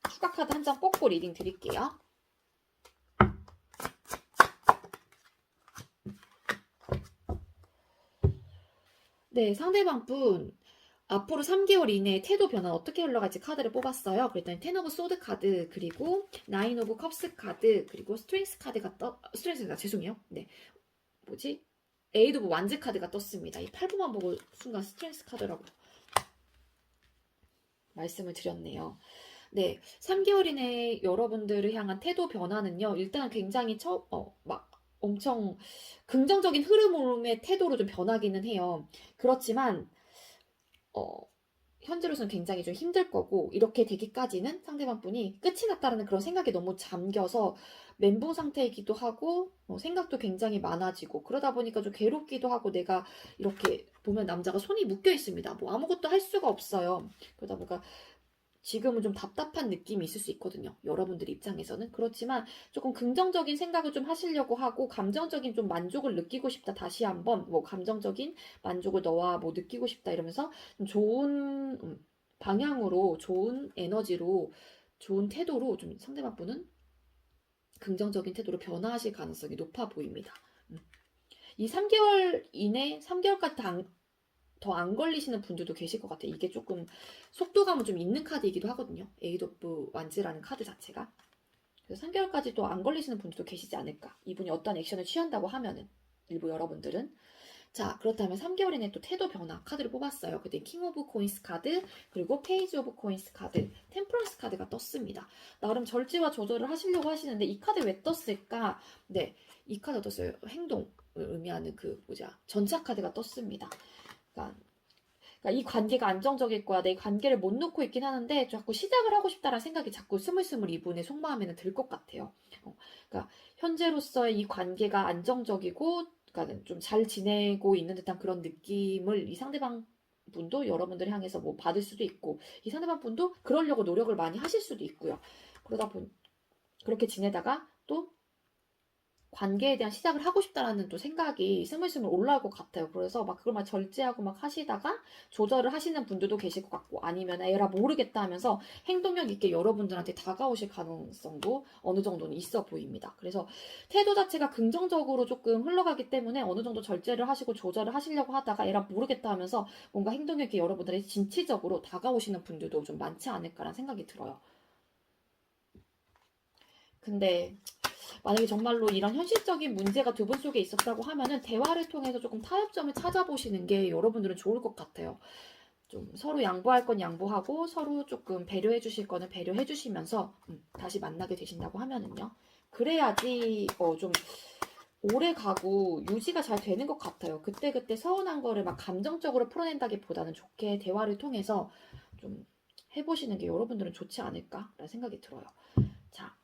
추가 카드 한 장 뽑고 리딩 드릴게요. 네, 상대방 분 앞으로 3개월 이내에 태도 변화 어떻게 흘러갈지 카드를 뽑았어요. 그랬더니 텐 오브 소드 카드, 그리고 나인 오브 컵스 카드, 그리고 스트렝스 카드가 죄송해요. 네, 에이드 오브 완즈 카드가 떴습니다. 이 8번만 보고 순간 스트렝스 카드라고 말씀을 드렸네요. 네, 3개월 이내에 여러분들을 향한 태도 변화는요, 일단 굉장히 엄청 긍정적인 흐름의 태도로 좀 변하기는 해요. 그렇지만 현재로서는 굉장히 좀 힘들 거고, 이렇게 되기까지는 상대방 분이 끝이 났다는 그런 생각에 너무 잠겨서 멘붕 상태이기도 하고, 생각도 굉장히 많아지고, 그러다 보니까 좀 괴롭기도 하고, 내가 이렇게 보면 남자가 손이 묶여 있습니다. 아무것도 할 수가 없어요. 그러다 보니까 지금은 좀 답답한 느낌이 있을 수 있거든요. 여러분들 입장에서는. 그렇지만 조금 긍정적인 생각을 좀 하시려고 하고, 감정적인 좀 만족을 느끼고 싶다. 다시 한번 감정적인 만족을 너와 느끼고 싶다 이러면서 좀 좋은 방향으로, 좋은 에너지로, 좋은 태도로 좀 상대방 분은 긍정적인 태도로 변화하실 가능성이 높아 보입니다. 이 3개월 이내, 3개월까지 더 안 걸리시는 분들도 계실 것 같아요. 이게 조금 속도감은 좀 있는 카드이기도 하거든요. 에이드 오브 완즈라는 카드 자체가. 그래서 3개월까지 또 안 걸리시는 분들도 계시지 않을까. 이분이 어떤 액션을 취한다고 하면은, 일부 여러분들은. 자, 그렇다면 3개월 이내 또 태도 변화 카드를 뽑았어요. 그때 킹 오브 코인스 카드, 그리고 페이지 오브 코인스 카드, 템퍼런스 카드가 떴습니다. 나름 절제와 조절을 하시려고 하시는데 이 카드 왜 떴을까? 네, 이 카드 떴어요. 행동을 의미하는 전차 카드가 떴습니다. 그러니까 그러니까 이 관계가 안정적일 거야. 내 관계를 못 놓고 있긴 하는데 자꾸 시작을 하고 싶다라는 생각이 자꾸 스물스물 이분의 속마음에는 들 것 같아요. 그러니까 현재로서의 이 관계가 안정적이고 그러니까 좀 잘 지내고 있는 듯한 그런 느낌을 이 상대방 분도 여러분들 향해서 뭐 받을 수도 있고 이 상대방 분도 그러려고 노력을 많이 하실 수도 있고요. 그러다 보니 그렇게 지내다가 또 관계에 대한 시작을 하고 싶다라는 또 생각이 스물스물 올라올 것 같아요. 그래서 막 그걸 막 절제하고 막 하시다가 조절을 하시는 분들도 계실 것 같고 아니면 에라 모르겠다 하면서 행동력 있게 여러분들한테 다가오실 가능성도 어느 정도는 있어 보입니다. 그래서 태도 자체가 긍정적으로 조금 흘러가기 때문에 어느 정도 절제를 하시고 조절을 하시려고 하다가 에라 모르겠다 하면서 뭔가 행동력 있게 여러분들의 진취적으로 다가오시는 분들도 좀 많지 않을까라는 생각이 들어요. 근데 만약에 정말로 이런 현실적인 문제가 두 분 속에 있었다고 하면은 대화를 통해서 조금 타협점을 찾아보시는 게 여러분들은 좋을 것 같아요. 좀 서로 양보할 건 양보하고 서로 조금 배려해 주실 거는 배려해 주시면서 다시 만나게 되신다고 하면은요. 그래야지 좀 오래 가고 유지가 잘 되는 것 같아요. 그때그때 서운한 거를 막 감정적으로 풀어낸다기보다는 좋게 대화를 통해서 좀 해보시는 게 여러분들은 좋지 않을까라는 생각이 들어요. 자,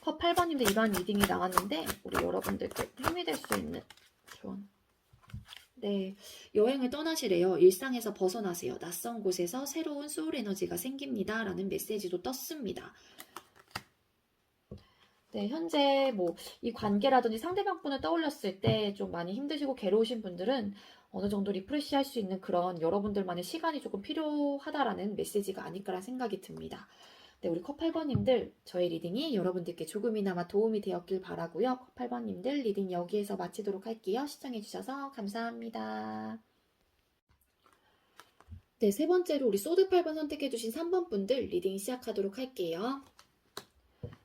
컵 8번님도 이러한 리딩이 나왔는데 우리 여러분들께 힘이 될 수 있는 조언. 네, 여행을 떠나시래요. 일상에서 벗어나세요. 낯선 곳에서 새로운 소울 에너지가 생깁니다. 라는 메시지도 떴습니다. 네, 현재 뭐 이 관계라든지 상대방 분을 떠올렸을 때 좀 많이 힘드시고 괴로우신 분들은 어느 정도 리프레시 할 수 있는 그런 여러분들만의 시간이 조금 필요하다라는 메시지가 아닐까라는 생각이 듭니다. 네, 우리 컵 8번님들 저의 리딩이 여러분들께 조금이나마 도움이 되었길 바라고요. 컵 8번님들 리딩 여기에서 마치도록 할게요. 시청해주셔서 감사합니다. 네, 세 번째로 우리 소드 8번 선택해주신 3번 분들 리딩 시작하도록 할게요.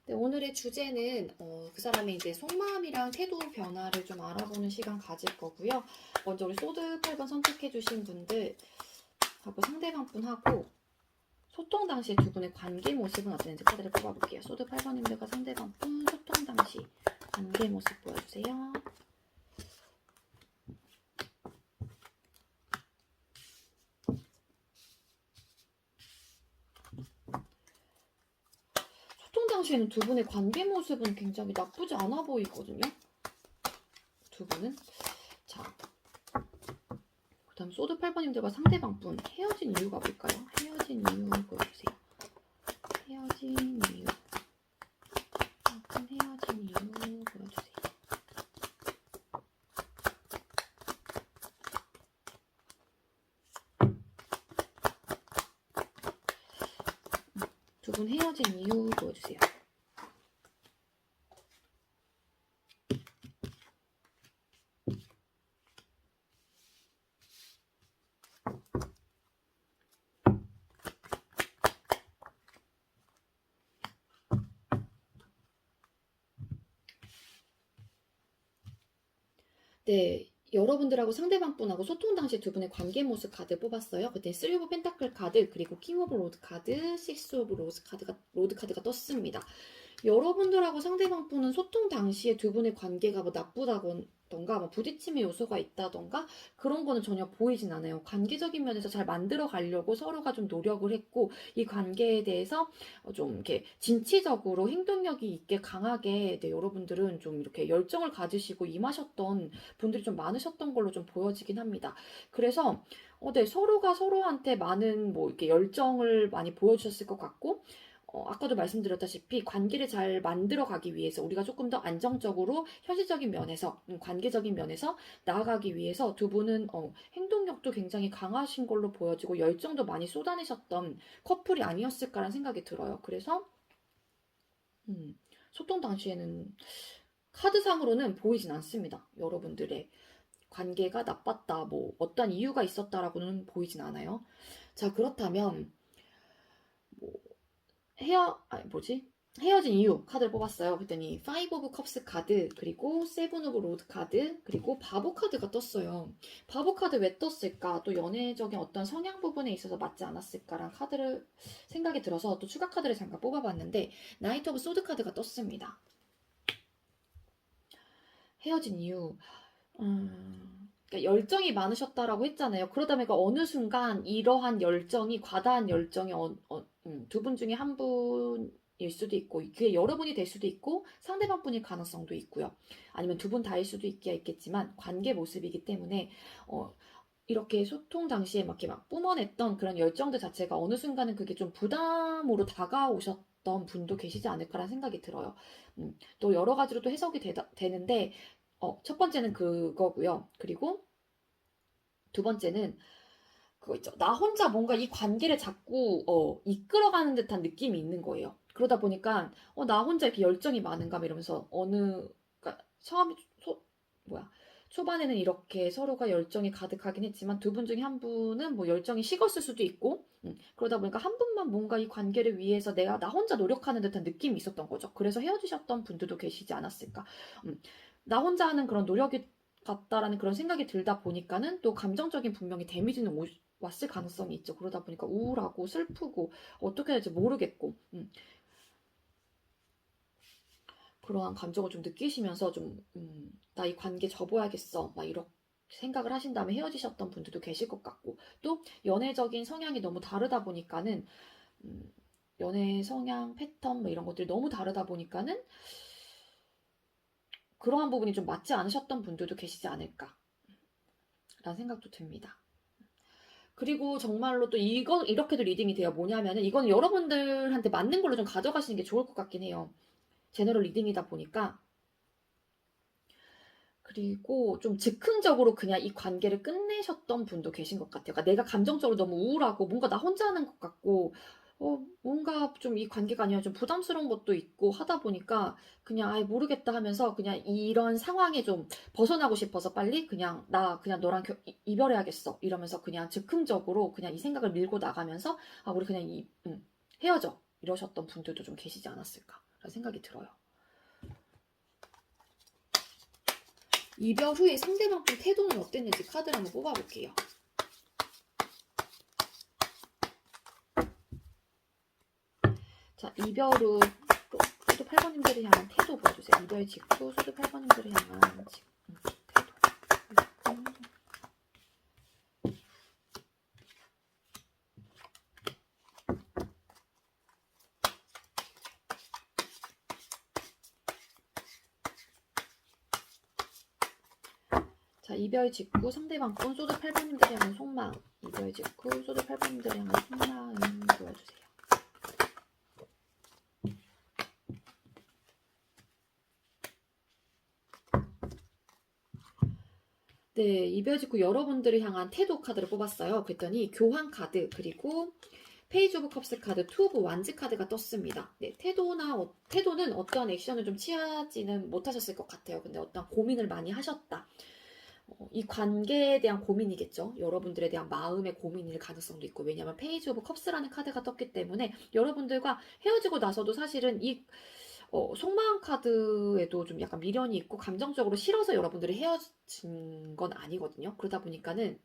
네, 오늘의 주제는 그 사람의 이제 속마음이랑 태도 변화를 좀 알아보는 시간 가질 거고요. 먼저 우리 소드 8번 선택해주신 분들 하고 상대방 분하고 소통 당시 두 분의 관계 모습은 어땠는지 카드를 뽑아볼게요. 소드 8번님들과 상대방 분 소통 당시 관계 모습 보여주세요. 소통 당시에는 두 분의 관계 모습은 굉장히 나쁘지 않아 보이거든요. 두 분은. 자, 그 다음 소드 8번님들과 상대방 분 헤어진 이유가 뭘까요? 헤어진 이유 보여주세요. 헤어진 이유. 헤어진 이유 보여주세요. 두 분 헤어진 이유 보여주세요. 네, 여러분들하고 상대방 분하고 소통 당시 두 분의 관계 모습 카드 뽑았어요. 그때 3 오브 펜타클 카드, 그리고 킹 오브 로드 카드, 6 오브 로드 카드가 떴습니다. 여러분들하고 상대방 분은 소통 당시에 두 분의 관계가 뭐 나쁘다던가 뭐 부딪힘의 요소가 있다던가 그런 거는 전혀 보이진 않아요. 관계적인 면에서 잘 만들어 가려고 서로가 좀 노력을 했고 이 관계에 대해서 좀 이렇게 진취적으로 행동력이 있게 강하게 네, 여러분들은 좀 이렇게 열정을 가지시고 임하셨던 분들이 좀 많으셨던 걸로 좀 보여지긴 합니다. 그래서 네, 서로가 서로한테 많은 뭐 이렇게 열정을 많이 보여주셨을 것 같고 아까도 말씀드렸다시피 관계를 잘 만들어 가기 위해서 우리가 조금 더 안정적으로 현실적인 면에서 관계적인 면에서 나아가기 위해서 두 분은 행동력도 굉장히 강하신 걸로 보여지고 열정도 많이 쏟아내셨던 커플이 아니었을까라는 생각이 들어요. 그래서 소통 당시에는 카드상으로는 보이진 않습니다. 여러분들의 관계가 나빴다, 뭐 어떤 이유가 있었다라고는 보이진 않아요. 자, 그렇다면 뭐 헤어진 이유 카드를 뽑았어요. 그랬더니 5 오브 컵스 카드, 그리고 7 오브 로드 카드, 그리고 바보 카드가 떴어요. 바보 카드 왜 떴을까? 또 연애적인 어떤 성향 부분에 있어서 맞지 않았을까라는 카드를 생각이 들어서 또 추가 카드를 잠깐 뽑아봤는데 나이트 오브 소드 카드가 떴습니다. 헤어진 이유. 그러니까 열정이 많으셨다라고 했잖아요. 그러다 보니까 어느 순간 이러한 열정이 과다한 열정이 두 분 중에 한 분일 수도 있고 그게 여러분이 될 수도 있고 상대방 분일 가능성도 있고요. 아니면 두 분 다일 수도 있겠지만 관계 모습이기 때문에 이렇게 소통 당시에 막 이렇게 막 뿜어냈던 그런 열정들 자체가 어느 순간은 그게 좀 부담으로 다가오셨던 분도 계시지 않을까라는 생각이 들어요. 또 여러 가지로 또 해석이 되는데 첫 번째는 그거고요. 그리고 두 번째는 그거 있죠. 나 혼자 뭔가 이 관계를 자꾸 이끌어가는 듯한 느낌이 있는 거예요. 그러다 보니까 나 혼자 이렇게 열정이 많은가 이러면서 그러니까 처음 뭐야 초반에는 이렇게 서로가 열정이 가득하긴 했지만 두 분 중에 한 분은 뭐 열정이 식었을 수도 있고 그러다 보니까 한 분만 뭔가 이 관계를 위해서 나 혼자 노력하는 듯한 느낌이 있었던 거죠. 그래서 헤어지셨던 분들도 계시지 않았을까. 나 혼자 하는 그런 노력이 같다라는 그런 생각이 들다 보니까는 또 감정적인 분명히 데미지는 왔을 가능성이 있죠. 그러다 보니까 우울하고 슬프고 어떻게 해야 될지 모르겠고 그러한 감정을 좀 느끼시면서 좀 나 이 관계 접어야겠어 막 이렇게 생각을 하신 다음에 헤어지셨던 분들도 계실 것 같고 또 연애적인 성향이 너무 다르다 보니까는 연애 성향 패턴 뭐 이런 것들이 너무 다르다 보니까는 그러한 부분이 좀 맞지 않으셨던 분들도 계시지 않을까 라는 생각도 듭니다. 그리고 정말로 또 이렇게도 리딩이 돼요. 뭐냐면은 이거는 여러분들한테 맞는 걸로 좀 가져가시는 게 좋을 것 같긴 해요. 제너럴 리딩이다 보니까. 그리고 좀 즉흥적으로 그냥 이 관계를 끝내셨던 분도 계신 것 같아요. 그러니까 내가 감정적으로 너무 우울하고 뭔가 나 혼자 하는 것 같고 뭔가 좀 이 관계가 아니라 좀 부담스러운 것도 있고 하다 보니까 그냥 아예 모르겠다 하면서 그냥 이런 상황에 좀 벗어나고 싶어서 빨리 그냥 그냥 너랑 이별해야겠어 이러면서 그냥 즉흥적으로 그냥 이 생각을 밀고 나가면서 우리 그냥 헤어져 이러셨던 분들도 좀 계시지 않았을까 라는 생각이 들어요. 이별 후에 상대방 분 태도는 어땠는지 카드를 한번 뽑아볼게요. 자, 이별 후 소드 8번님들을 향한 태도 보여주세요. 이별 직후 소드 8번님들을 향한 태도. 자, 이별 직후 상대방 분 소드 8번님들을 향한 속마음. 이별 직후 소드 8번님들을 향한 속마음 보여주세요. 네, 이별 직후 여러분들을 향한 태도 카드를 뽑았어요. 그랬더니 교환 카드 그리고 페이지 오브 컵스 카드, 투 오브 완즈 카드가 떴습니다. 네, 태도는 어떠한 액션을 좀 취하지는 못하셨을 것 같아요. 근데 어떤 고민을 많이 하셨다. 이 관계에 대한 고민이겠죠. 여러분들에 대한 마음의 고민일 가능성도 있고 왜냐하면 페이지 오브 컵스라는 카드가 떴기 때문에 여러분들과 헤어지고 나서도 사실은 이 속마음 카드에도 좀 약간 미련이 있고 감정적으로 싫어서 여러분들이 헤어진 건 아니거든요. 그러다 보니까는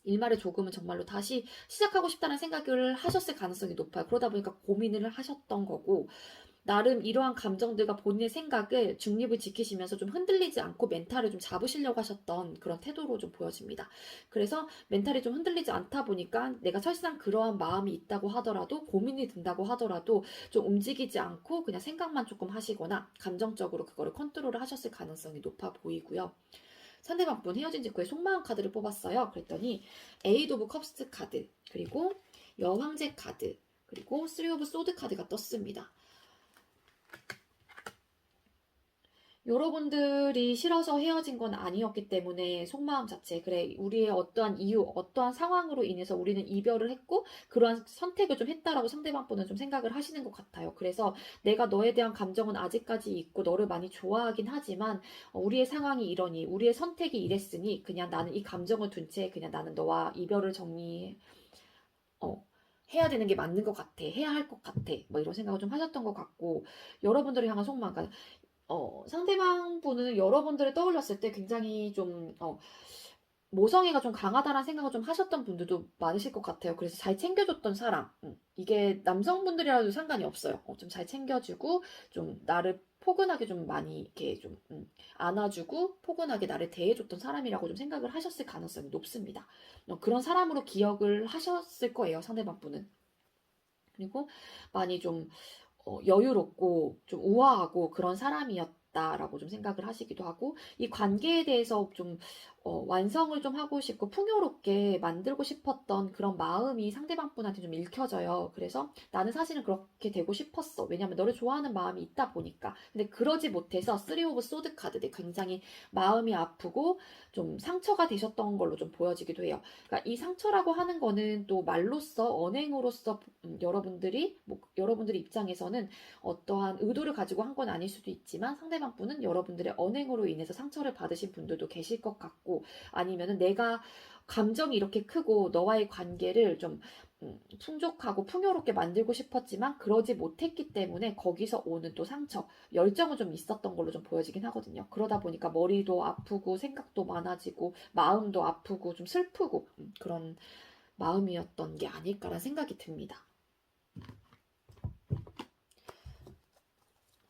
일말에 조금은 정말로 다시 시작하고 싶다는 생각을 하셨을 가능성이 높아요. 그러다 보니까 고민을 하셨던 거고 나름 이러한 감정들과 본인의 생각을 중립을 지키시면서 좀 흔들리지 않고 멘탈을 좀 잡으시려고 하셨던 그런 태도로 좀 보여집니다. 그래서 멘탈이 좀 흔들리지 않다 보니까 내가 설상 그러한 마음이 있다고 하더라도 고민이 든다고 하더라도 좀 움직이지 않고 그냥 생각만 조금 하시거나 감정적으로 그거를 컨트롤을 하셨을 가능성이 높아 보이고요. 상대방 분 헤어진 직후에 속마음 카드를 뽑았어요. 그랬더니 에이드 오브 컵스 카드 그리고 여황제 카드 그리고 쓰리 오브 소드 카드가 떴습니다. 여러분들이 싫어서 헤어진 건 아니었기 때문에 속마음 자체 그래 우리의 어떠한 이유 어떠한 상황으로 인해서 우리는 이별을 했고 그러한 선택을 좀 했다라고 상대방 분은 좀 생각을 하시는 것 같아요. 그래서 내가 너에 대한 감정은 아직까지 있고 너를 많이 좋아하긴 하지만 우리의 상황이 이러니 우리의 선택이 이랬으니 그냥 나는 이 감정을 둔 채 그냥 나는 너와 이별을 해야 되는 게 맞는 것 같아 해야 할 것 같아 뭐 이런 생각을 좀 하셨던 것 같고 여러분들을 향한 속마음 그러니까 상대방 분은 여러분들을 떠올렸을 때 굉장히 좀, 모성애가 좀 강하다라는 생각을 좀 하셨던 분들도 많으실 것 같아요. 그래서 잘 챙겨줬던 사람. 이게 남성분들이라도 상관이 없어요. 좀 잘 챙겨주고, 좀 나를 포근하게 좀 많이 이렇게 좀, 안아주고, 포근하게 나를 대해줬던 사람이라고 좀 생각을 하셨을 가능성이 높습니다. 그런 사람으로 기억을 하셨을 거예요, 상대방 분은. 그리고 많이 좀 여유롭고 좀 우아하고 그런 사람이었다라고 좀 생각을 하시기도 하고, 이 관계에 대해서 좀 완성을 좀 하고 싶고 풍요롭게 만들고 싶었던 그런 마음이 상대방 분한테 좀 읽혀져요. 그래서 나는 사실은 그렇게 되고 싶었어. 왜냐면 너를 좋아하는 마음이 있다 보니까. 근데 그러지 못해서 쓰리 오브 소드 카드들 굉장히 마음이 아프고 좀 상처가 되셨던 걸로 좀 보여지기도 해요. 그러니까 이 상처라고 하는 거는 또 말로써 언행으로써 여러분들의 입장에서는 어떠한 의도를 가지고 한 건 아닐 수도 있지만 상대방 분은 여러분들의 언행으로 인해서 상처를 받으신 분들도 계실 것 같고, 아니면은 내가 감정이 이렇게 크고 너와의 관계를 좀 풍족하고 풍요롭게 만들고 싶었지만 그러지 못했기 때문에 거기서 오는 또 상처, 열정은 좀 있었던 걸로 좀 보여지긴 하거든요. 그러다 보니까 머리도 아프고 생각도 많아지고 마음도 아프고 좀 슬프고 그런 마음이었던 게 아닐까라는 생각이 듭니다.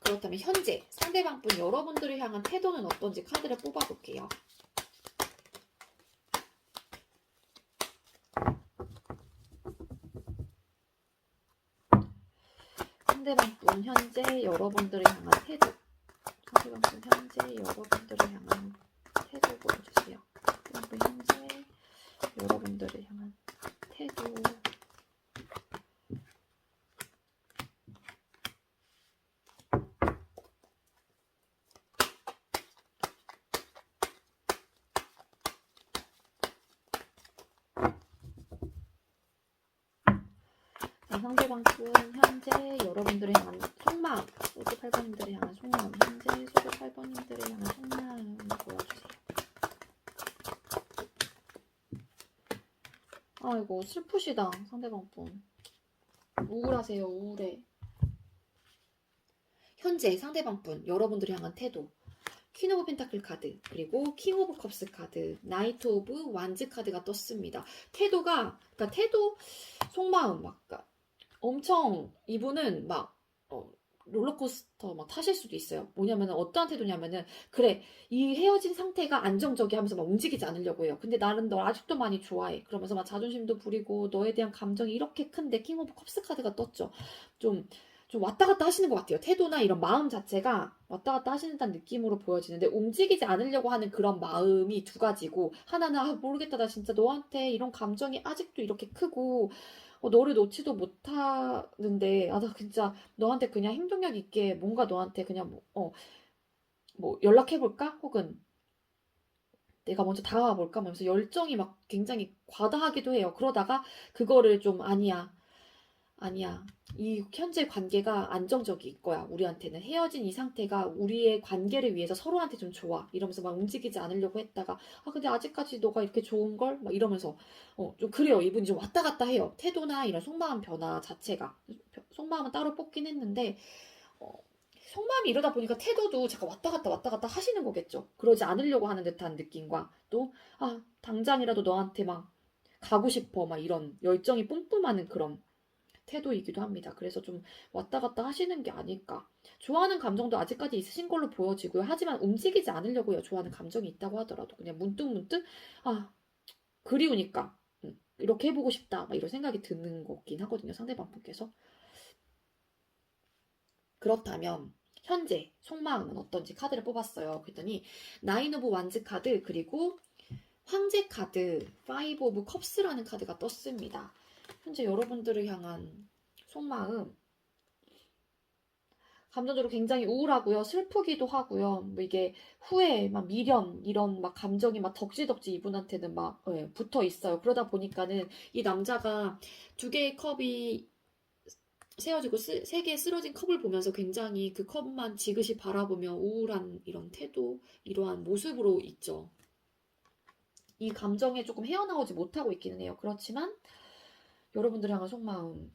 그렇다면 현재 상대방 분 여러분들을 향한 태도는 어떤지 카드를 뽑아볼게요. 상대방 분 현재 여러분들을 향한 태도. 상대방 분 현재 여러분들을 향한 태도 보여주세요. 상대방 분 현재 여러분들을 향한 태도. 상대방 분 현재 여러분들을 향한 속마음, 소주 8번님들을 향한 속마음, 현재 소주 8번님들을 향한 속마음 보여주세요. 아이고 슬프시다. 상대방 분 우울하세요. 우울해. 현재 상대방 분 여러분들을 향한 태도, 퀸 오브 펜타클 카드, 그리고 킹 오브 컵스 카드, 나이트 오브 완즈 카드가 떴습니다. 태도가, 그러니까 태도, 속마음, 막 엄청 이분은 막 롤러코스터 막 타실 수도 있어요. 뭐냐면은 어떠한 태도냐면은, 그래 이 헤어진 상태가 안정적이 하면서 막 움직이지 않으려고 해요. 근데 나는 너 아직도 많이 좋아해. 그러면서 막 자존심도 부리고 너에 대한 감정이 이렇게 큰데 킹 오브 컵스 카드가 떴죠. 좀 왔다 갔다 하시는 것 같아요. 태도나 이런 마음 자체가 왔다 갔다 하시는 느낌으로 보여지는데, 움직이지 않으려고 하는 그런 마음이 두 가지고, 하나는 모르겠다, 나 진짜 너한테 이런 감정이 아직도 이렇게 크고 너를 놓지도 못하는데, 나 진짜 너한테 그냥 행동력 있게 뭔가 너한테 그냥 뭐 연락해볼까? 혹은 내가 먼저 다가가 볼까? 하면서 열정이 막 굉장히 과다하기도 해요. 그러다가 그거를 좀 아니야. 이 현재 관계가 안정적일 거야. 우리한테는 헤어진 이 상태가 우리의 관계를 위해서 서로한테 좀 좋아. 이러면서 막 움직이지 않으려고 했다가, 근데 아직까지 너가 이렇게 좋은 걸? 막 이러면서 좀 그래요. 이분이 좀 왔다 갔다 해요. 태도나 이런 속마음 변화 자체가. 속마음은 따로 뽑긴 했는데 어, 속마음이 이러다 보니까 태도도 잠깐 왔다 갔다 하시는 거겠죠. 그러지 않으려고 하는 듯한 느낌과 또 당장이라도 너한테 막 가고 싶어 막 이런 열정이 뿜뿜하는 그런 태도이기도 합니다. 그래서 좀 왔다 갔다 하시는 게 아닐까. 좋아하는 감정도 아직까지 있으신 걸로 보여지고요. 하지만 움직이지 않으려고요. 좋아하는 감정이 있다고 하더라도 그냥 문득문득 그리우니까 이렇게 해보고 싶다 막 이런 생각이 드는 거긴 하거든요. 상대방 분께서. 그렇다면 현재 속마음은 어떤지 카드를 뽑았어요. 그랬더니 나인 오브 완즈 카드, 그리고 황제 카드, 파이브 오브 컵스라는 카드가 떴습니다. 현재 여러분들을 향한 속마음, 감정적으로 굉장히 우울하고요. 슬프기도 하고요. 뭐 이게 후회, 막 미련, 이런 막 감정이 막 덕지덕지 이분한테는 막 붙어 있어요. 그러다 보니까는 이 남자가 두 개의 컵이 세워지고 세 개의 쓰러진 컵을 보면서 굉장히 그 컵만 지그시 바라보며 우울한 이런 태도, 이러한 모습으로 있죠. 이 감정에 조금 헤어나오지 못하고 있기는 해요. 그렇지만 여러분들 향한 속마음,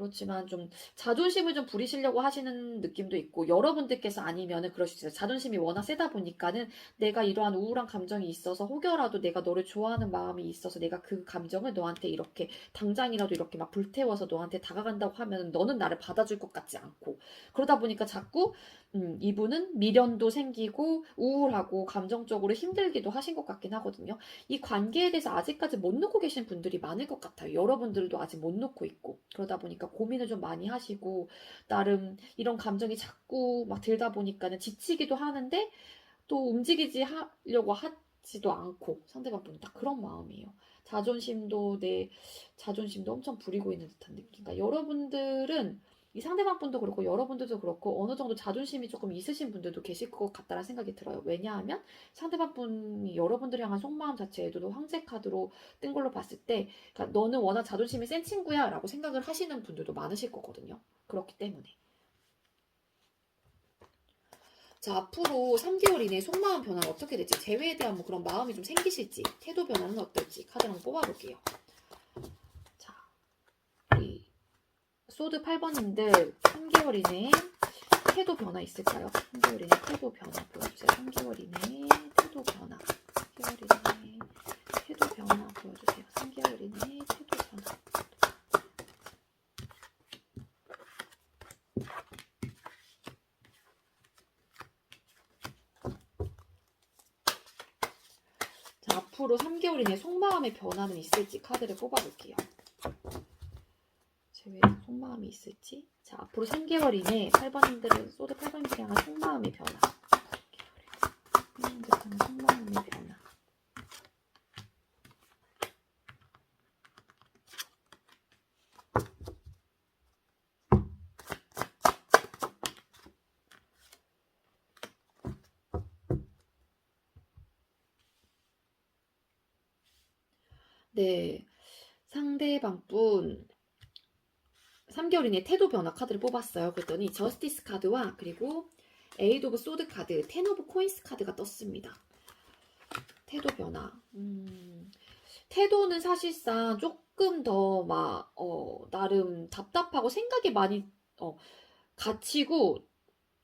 그렇지만 좀 자존심을 좀 부리시려고 하시는 느낌도 있고, 여러분들께서 아니면은 그럴 수 있어요. 자존심이 워낙 세다 보니까는 내가 이러한 우울한 감정이 있어서 혹여라도 내가 너를 좋아하는 마음이 있어서 내가 그 감정을 너한테 이렇게 당장이라도 이렇게 막 불태워서 너한테 다가간다고 하면 너는 나를 받아줄 것 같지 않고, 그러다 보니까 자꾸 이분은 미련도 생기고 우울하고 감정적으로 힘들기도 하신 것 같긴 하거든요. 이 관계에 대해서 아직까지 못 놓고 계신 분들이 많을 것 같아요. 여러분들도 아직 못 놓고 있고. 그러다 보니까 고민을 좀 많이 하시고, 나름 이런 감정이 자꾸 막 들다 보니까는 지치기도 하는데, 또 움직이지 하려고 하지도 않고, 상대방 분은 딱 그런 마음이에요. 내 자존심도 엄청 부리고 있는 듯한 느낌. 그러니까 여러분들은 이 상대방 분도 그렇고 여러분들도 그렇고 어느 정도 자존심이 조금 있으신 분들도 계실 것 같다는 생각이 들어요. 왜냐하면 상대방 분이 여러분들을 향한 속마음 자체에도 황제 카드로 뜬 걸로 봤을 때, 그러니까 너는 워낙 자존심이 센 친구야 라고 생각을 하시는 분들도 많으실 거거든요. 그렇기 때문에. 자, 앞으로 3개월 이내에 속마음 변화는 어떻게 될지, 재회에 대한 뭐 그런 마음이 좀 생기실지, 태도 변화는 어떨지 카드 한번 뽑아볼게요. 자, 우리 소드 8번님들 3개월 이내에 태도 변화 있을까요? 3개월 이내 태도 변화 보여주세요. 3개월 이내 태도 변화. 3개월 이내 태도 변화 보여주세요. 3개월 이내 태도 변화. 자, 앞으로 3개월 이내 속마음의 변화는 있을지 카드를 뽑아볼게요. 제 왜 속마음이 있을지. 자, 앞으로 3개월 이내 8번님들은 소드 8번님들이 향한 속마음의 변화. 8번님들 향한 속마음의 변화. 네, 상대방분 3개월 이내 태도 변화 카드를 뽑았어요. 그랬더니 저스티스 카드와 그리고 에이드 오브 소드 카드, 텐 오브 코인스 카드가 떴습니다. 태도 변화. 태도는 사실상 조금 더 나름 답답하고 생각이 많이 갇히고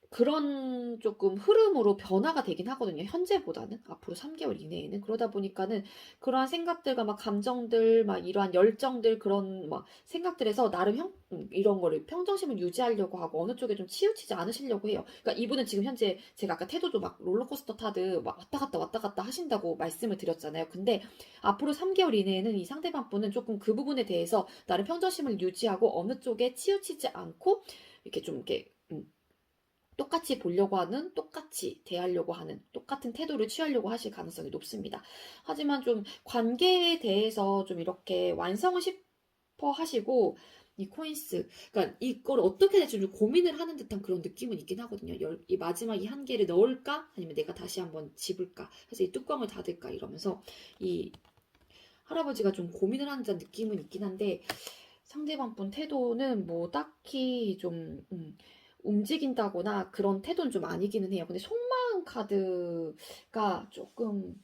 그런 조금 흐름으로 변화가 되긴 하거든요. 현재보다는 앞으로 3개월 이내에는. 그러다 보니까는 그러한 생각들과 막 감정들, 막 이러한 열정들, 그런 막 생각들에서 나름 이런 거를 평정심을 유지하려고 하고 어느 쪽에 좀 치우치지 않으시려고 해요. 그러니까 이분은 지금 현재 제가 아까 태도도 막 롤러코스터 타듯 막 왔다 갔다 하신다고 말씀을 드렸잖아요. 근데 앞으로 3개월 이내에는 이 상대방 분은 조금 그 부분에 대해서 나름 평정심을 유지하고 어느 쪽에 치우치지 않고 이렇게 좀 이렇게 똑같이 보려고 하는, 똑같이 대하려고 하는, 똑같은 태도를 취하려고 하실 가능성이 높습니다. 하지만 좀 관계에 대해서 좀 이렇게 완성을 싶어 하시고, 이 코인스, 그러니까 이걸 어떻게 될지 좀 고민을 하는 듯한 그런 느낌은 있긴 하거든요. 이 마지막 이 한 개를 넣을까? 아니면 내가 다시 한번 집을까? 해서 이 뚜껑을 닫을까? 이러면서 이 할아버지가 좀 고민을 하는 듯한 느낌은 있긴 한데, 상대방 분 태도는 뭐 딱히 좀 움직인다거나 그런 태도는 좀 아니기는 해요. 근데 속마음 카드가 조금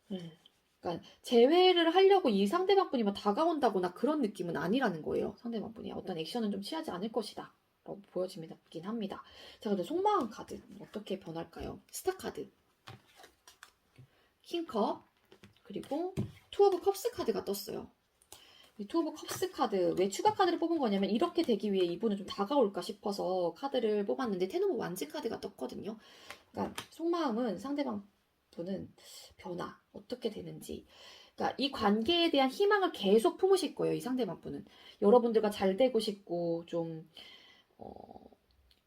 그러니까 재회를 하려고 이 상대방 분이 막 다가온다거나 그런 느낌은 아니라는 거예요. 상대방 분이 어떤 액션은 좀 취하지 않을 것이다 라고 보여지긴 합니다. 자, 근데 속마음 카드 어떻게 변할까요? 스타 카드, 킹컵, 그리고 투 오브 컵스 카드가 떴어요. 이 투 오브 컵스 카드, 왜 추가 카드를 뽑은 거냐면 이렇게 되기 위해 이분은 좀 다가올까 싶어서 카드를 뽑았는데 텐 오브 완즈 카드가 떴거든요. 그러니까 속마음은 상대방 분은 변화 어떻게 되는지, 그러니까 이 관계에 대한 희망을 계속 품으실 거예요. 이 상대방 분은 여러분들과 잘 되고 싶고 좀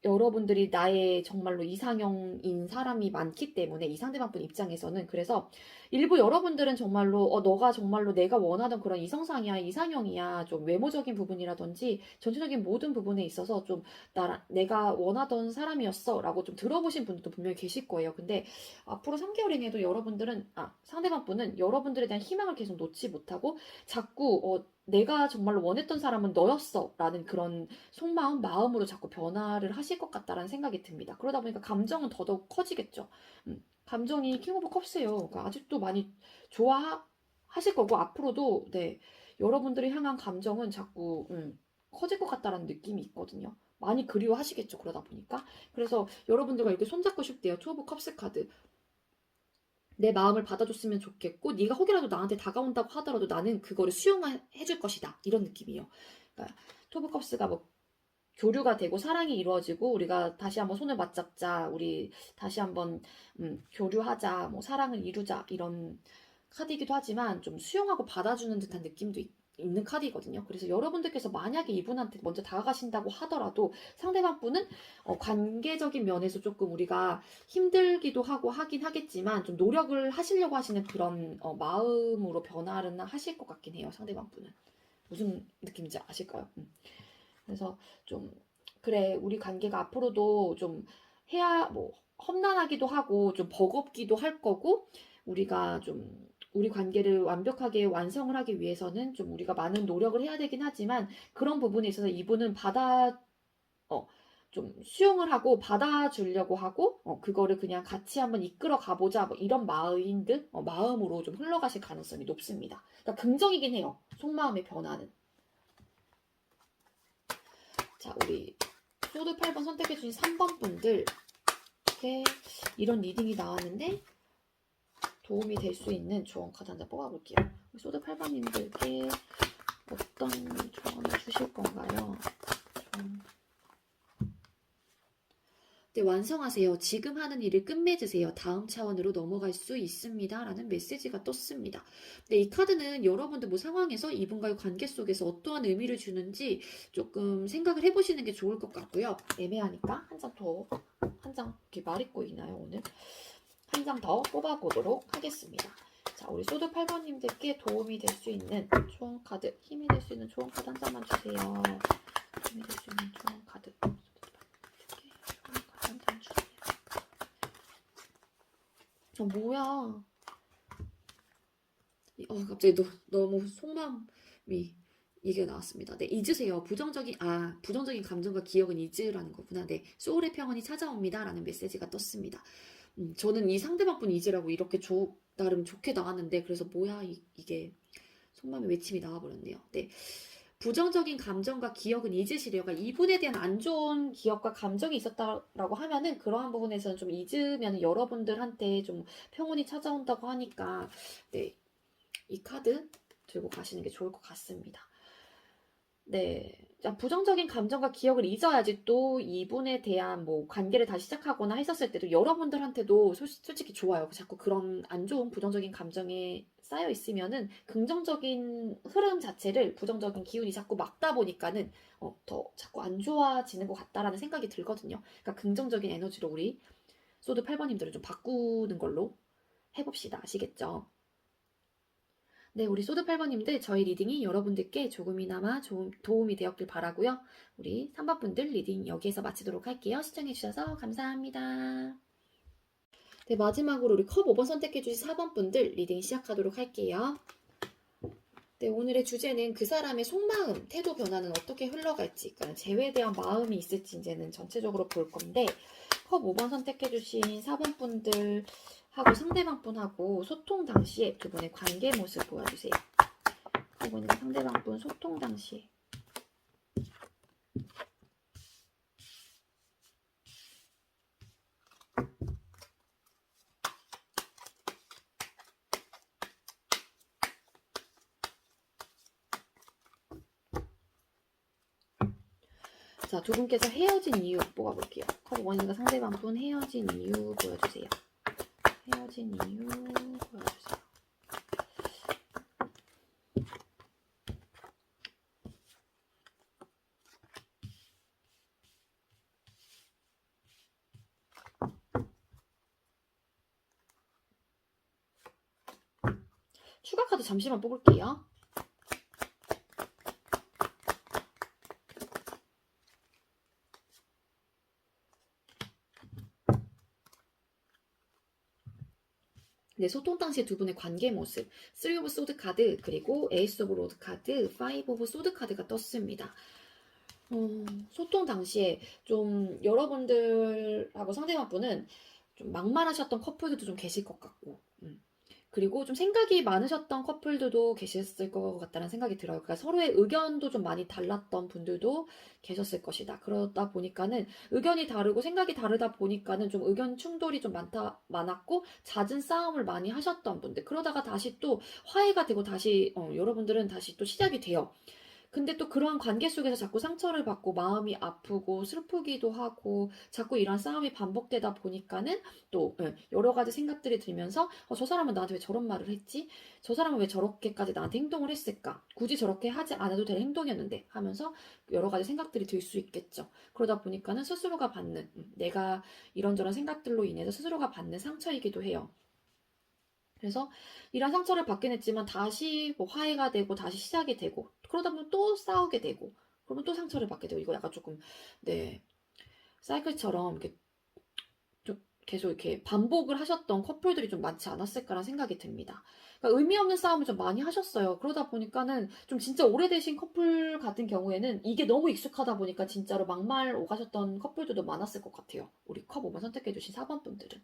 여러분들이 나의 정말로 이상형인 사람이 많기 때문에 이 상대방 분 입장에서는, 그래서 일부 여러분들은 정말로 너가 정말로 내가 원하던 그런 이성상이야, 이상형이야, 좀 외모적인 부분이라든지 전체적인 모든 부분에 있어서 좀 내가 원하던 사람이었어 라고 좀 들어보신 분들도 분명히 계실 거예요. 근데 앞으로 3개월 이내에도 여러분들은 상대방 분은 여러분들에 대한 희망을 계속 놓지 못하고 자꾸 내가 정말로 원했던 사람은 너였어 라는 그런 속마음, 마음으로 자꾸 변화를 하실 것 같다라는 생각이 듭니다. 그러다 보니까 감정은 더더욱 커지겠죠. 감정이 킹 오브 컵스예요. 그러니까 아직도 많이 좋아하실 거고 앞으로도 네, 여러분들이 향한 감정은 자꾸 커질 것 같다라는 느낌이 있거든요. 많이 그리워하시겠죠, 그러다 보니까. 그래서 여러분들과 이렇게 손잡고 싶대요. 투 오브 컵스 카드. 내 마음을 받아줬으면 좋겠고 네가 혹이라도 나한테 다가온다고 하더라도 나는 그거를 수용해줄 것이다. 이런 느낌이에요. 그러니까 투 오브 컵스가 뭐 교류가 되고 사랑이 이루어지고 우리가 다시 한번 손을 맞잡자. 우리 다시 한번 교류하자. 뭐 사랑을 이루자. 이런 카드이기도 하지만 좀 수용하고 받아주는 듯한 느낌도 있는 카드이거든요. 그래서 여러분들께서 만약에 이분한테 먼저 다가가신다고 하더라도 상대방 분은 관계적인 면에서 조금 우리가 힘들기도 하고 하긴 하겠지만 좀 노력을 하시려고 하시는 그런 마음으로 변화를 하실 것 같긴 해요. 상대방 분은. 무슨 느낌인지 아실까요? 그래서 좀 그래 우리 관계가 앞으로도 좀 해야 뭐 험난하기도 하고 좀 버겁기도 할 거고 우리가 좀 우리 관계를 완벽하게 완성을 하기 위해서는 좀 우리가 많은 노력을 해야 되긴 하지만 그런 부분에 있어서 이분은 좀 수용을 하고 받아주려고 하고 그거를 그냥 같이 한번 이끌어 가보자 뭐 이런 마인드 마음으로 좀 흘러가실 가능성이 높습니다. 그러니까 긍정이긴 해요. 속마음의 변화는. 자, 우리 소드 8번 선택해주신 3번 분들 이렇게 이런 리딩이 나왔는데 도움이 될 수 있는 조언 카드 한 장 뽑아볼게요. 소드 8번님들께 어떤 조언을 주실 건가요? 네, 완성하세요. 지금 하는 일을 끝맺으세요. 다음 차원으로 넘어갈 수 있습니다. 라는 메시지가 떴습니다. 네, 이 카드는 여러분들 뭐 상황에서 이분과의 관계 속에서 어떠한 의미를 주는지 조금 생각을 해보시는 게 좋을 것 같고요. 애매하니까 한 장 이렇게 말 있고 있나요, 오늘? 한 장 더 뽑아보도록 하겠습니다. 자, 우리 소드 8번님들께 도움이 될 수 있는 조언 카드, 힘이 될 수 있는 조언 카드 한 장만 주세요. 힘이 될 수 있는 조언 카드. 뭐야. 갑자기 너무 속마음이 얘기가 나왔습니다. 네, 잊으세요. 부정적인 감정과 기억은 잊으라는 거구나. 네, 소울의 평온이 찾아옵니다. 라는 메시지가 떴습니다. 저는 이 상대방 분 잊으라고 이렇게 나름 좋게 나왔는데, 그래서 뭐야, 이게 속마음의 외침이 나와버렸네요. 네. 부정적인 감정과 기억은 잊으시려가 이분에 대한 안 좋은 기억과 감정이 있었다라고 하면은 그러한 부분에서는 좀 잊으면 여러분들한테 좀 평온이 찾아온다고 하니까 네, 이 카드 들고 가시는 게 좋을 것 같습니다. 네. 부정적인 감정과 기억을 잊어야지 또 이분에 대한 뭐 관계를 다시 시작하거나 했었을 때도 여러분들한테도 솔직히 좋아요. 자꾸 그런 안 좋은 부정적인 감정에 쌓여 있으면은 긍정적인 흐름 자체를 부정적인 기운이 자꾸 막다 보니까는 더 자꾸 안 좋아지는 것 같다라는 생각이 들거든요. 그러니까 긍정적인 에너지로 우리 소드 8번님들을 좀 바꾸는 걸로 해봅시다. 아시겠죠? 네, 우리 소드 8번님들 저희 리딩이 여러분들께 조금이나마 도움이 되었길 바라고요. 우리 3번 분들 리딩 여기에서 마치도록 할게요. 시청해주셔서 감사합니다. 네, 마지막으로 우리 컵 5번 선택해주신 4번 분들 리딩 시작하도록 할게요. 네, 오늘의 주제는 그 사람의 속마음, 태도 변화는 어떻게 흘러갈지, 그러니까 재회에 대한 마음이 있을지 이제는 전체적으로 볼 건데 컵 5번 선택해주신 4번 분들 하고 상대방 분하고 소통 당시에 두 분의 관계 모습 보여주세요. 이분과 상대방 분 소통 당시에 자, 두 분께서 헤어진 이유 뽑아볼게요. 컵 5번님과 상대방 분 헤어진 이유 보여주세요. 헤어진 이유 보여주세요. 추가 카드 잠시만 뽑을게요. 네, 소통 당시의 두 분의 관계 모습 3 오브 소드 카드 그리고 에이스 오브 로드 카드 5 오브 소드 카드가 떴습니다. 소통 당시에 좀 여러분들하고 상대방 분은 좀 막말하셨던 커플들도 좀 계실 것 같고 그리고 좀 생각이 많으셨던 커플들도 계셨을 것 같다는 생각이 들어요. 그러니까 서로의 의견도 좀 많이 달랐던 분들도 계셨을 것이다. 그러다 보니까는 의견이 다르고 생각이 다르다 보니까는 좀 의견 충돌이 좀 많았고 잦은 싸움을 많이 하셨던 분들. 그러다가 다시 또 화해가 되고 다시 여러분들은 다시 또 시작이 돼요. 근데 또 그러한 관계 속에서 자꾸 상처를 받고 마음이 아프고 슬프기도 하고 자꾸 이런 싸움이 반복되다 보니까는 또 여러 가지 생각들이 들면서 저 사람은 나한테 왜 저런 말을 했지? 저 사람은 왜 저렇게까지 나한테 행동을 했을까? 굳이 저렇게 하지 않아도 될 행동이었는데 하면서 여러 가지 생각들이 들 수 있겠죠. 그러다 보니까는 스스로가 받는 내가 이런저런 생각들로 인해서 스스로가 받는 상처이기도 해요. 그래서 이런 상처를 받긴 했지만 다시 뭐 화해가 되고 다시 시작이 되고 그러다 보면 또 싸우게 되고 그러면 또 상처를 받게 되고 이거 약간 조금 네 사이클처럼 이렇게 좀 계속 이렇게 반복을 하셨던 커플들이 좀 많지 않았을까라는 생각이 듭니다. 그러니까 의미 없는 싸움을 좀 많이 하셨어요. 그러다 보니까는 좀 진짜 오래되신 커플 같은 경우에는 이게 너무 익숙하다 보니까 진짜로 막말 오가셨던 커플들도 많았을 것 같아요. 우리 컵 5번 선택해주신 4번 분들은.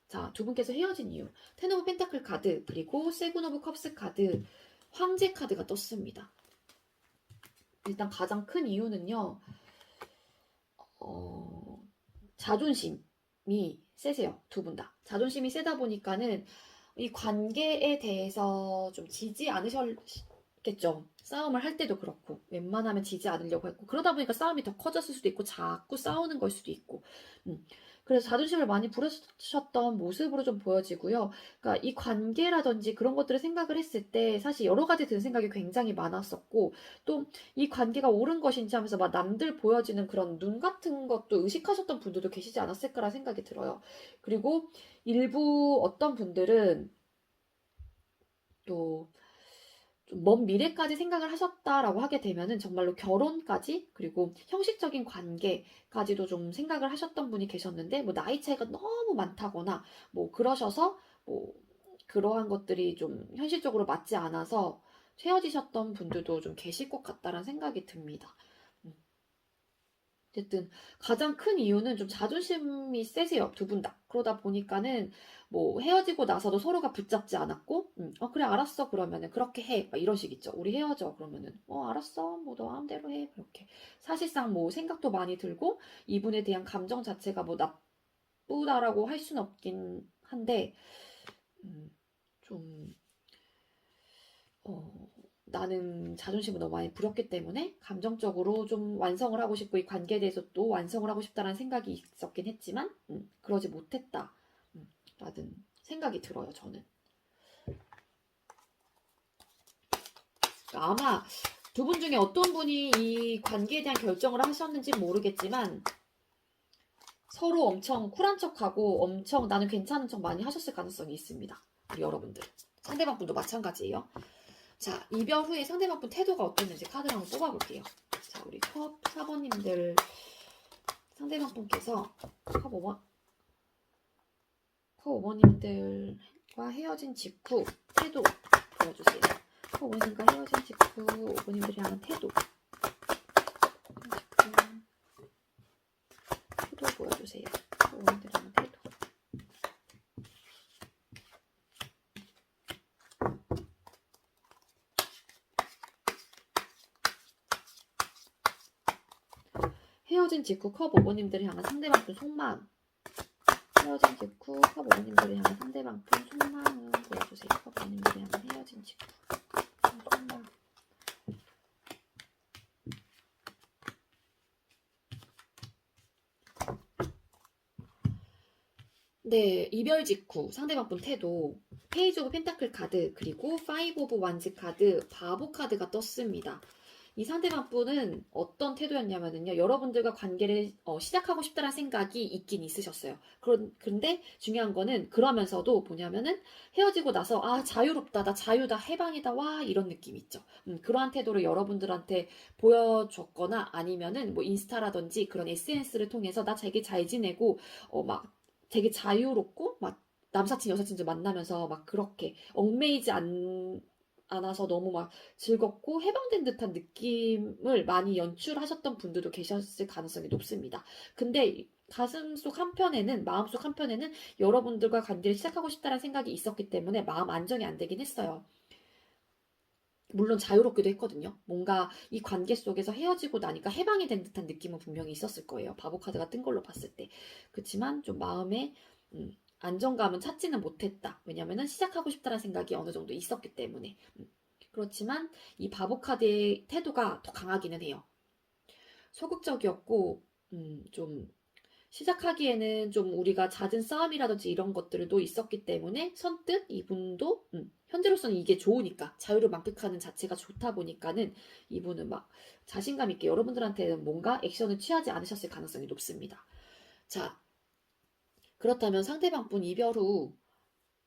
자, 두 분께서 헤어진 이유. 텐 오브 펜타클 카드, 그리고 세븐 오브 컵스 카드, 황제 카드가 떴습니다. 일단 가장 큰 이유는요, 자존심이 세세요. 두 분 다. 자존심이 세다 보니까는 이 관계에 대해서 좀 지지 않으셨겠죠. 싸움을 할 때도 그렇고, 웬만하면 지지 않으려고 했고, 그러다 보니까 싸움이 더 커졌을 수도 있고, 자꾸 싸우는 걸 수도 있고, 그래서 자존심을 많이 부르셨던 모습으로 좀 보여지고요. 그러니까 이 관계라든지 그런 것들을 생각을 했을 때 사실 여러 가지 든 생각이 굉장히 많았었고 또 이 관계가 옳은 것인지 하면서 막 남들 보여지는 그런 눈 같은 것도 의식하셨던 분들도 계시지 않았을까라 생각이 들어요. 그리고 일부 어떤 분들은 또 좀 먼 미래까지 생각을 하셨다라고 하게 되면은 정말로 결혼까지 그리고 형식적인 관계까지도 좀 생각을 하셨던 분이 계셨는데 뭐 나이 차이가 너무 많다거나 뭐 그러셔서 뭐 그러한 것들이 좀 현실적으로 맞지 않아서 헤어지셨던 분들도 좀 계실 것 같다라는 생각이 듭니다. 어쨌든 가장 큰 이유는 좀 자존심이 세세요. 두 분 다. 그러다 보니까는 뭐 헤어지고 나서도 서로가 붙잡지 않았고 그래 알았어 그러면은 그렇게 해. 막 이런 식 있죠. 우리 헤어져 그러면은 알았어 뭐 너 마음대로 해. 그렇게. 사실상 뭐 생각도 많이 들고 이분에 대한 감정 자체가 뭐 나쁘다라고 할 수는 없긴 한데 좀 나는 자존심을 너무 많이 부렸기 때문에 감정적으로 좀 완성을 하고 싶고 이 관계에 대해서 또 완성을 하고 싶다는 생각이 있었긴 했지만 그러지 못했다 라는 생각이 들어요. 저는 그러니까 아마 두 분 중에 어떤 분이 이 관계에 대한 결정을 하셨는지 모르겠지만 서로 엄청 쿨한 척하고 엄청 나는 괜찮은 척 많이 하셨을 가능성이 있습니다. 우리 여러분들 상대방 분도 마찬가지예요. 자, 이별 후에 상대방 분 태도가 어땠는지 카드를 한번 뽑아볼게요. 자, 우리 컵 4번님들 상대방 분께서 컵 5번님들과 헤어진 직후 태도 보여주세요. 컵 5번님과 헤어진 직후 5번님들이 하는 태도 보여주세요. 컵 5번님들이 하는 태도. 헤어진 직후 컵 5번님들이 향한 상대방 분 속마음. 헤어진 직후 컵 5번님들이 향한 상대방 분 속마음 보여주세요. 컵 5번님들이 향한 헤어진 직후 속마음. 네, 이별 직후 상대방 분 태도, 페이지 오브 펜타클 카드, 그리고 파이브 오브 완즈 카드, 바보 카드가 떴습니다. 이 상대방 분은 어떤 태도였냐면요. 여러분들과 관계를 시작하고 싶다는 생각이 있긴 있으셨어요. 그런데 중요한 거는 그러면서도 뭐냐면은 헤어지고 나서 자유롭다, 나 자유다, 해방이다, 와 이런 느낌 있죠. 그러한 태도를 여러분들한테 보여줬거나 아니면은 뭐 인스타라든지 그런 SNS를 통해서 나 되게 잘 지내고 막 되게 자유롭고 막 남사친 여사친들 만나면서 막 그렇게 얽매이지 않아서 너무 막 즐겁고 해방된 듯한 느낌을 많이 연출하셨던 분들도 계셨을 가능성이 높습니다. 근데 가슴속 한편에는, 마음속 한편에는 여러분들과 관계를 시작하고 싶다는 생각이 있었기 때문에 마음 안정이 안 되긴 했어요. 물론 자유롭기도 했거든요. 뭔가 이 관계 속에서 헤어지고 나니까 해방이 된 듯한 느낌은 분명히 있었을 거예요. 바보 카드가 뜬 걸로 봤을 때. 그렇지만 좀 마음에 안정감은 찾지는 못했다. 왜냐면은 시작하고 싶다는 생각이 어느 정도 있었기 때문에. 그렇지만 이 바보 카드의 태도가 더 강하기는 해요. 소극적이었고 좀 시작하기에는 좀 우리가 잦은 싸움이라든지 이런 것들도 있었기 때문에 선뜻 이분도 현재로서는 이게 좋으니까 자유를 만끽하는 자체가 좋다 보니까는 이분은 막 자신감 있게 여러분들한테는 뭔가 액션을 취하지 않으셨을 가능성이 높습니다. 자, 그렇다면 상대방분 이별 후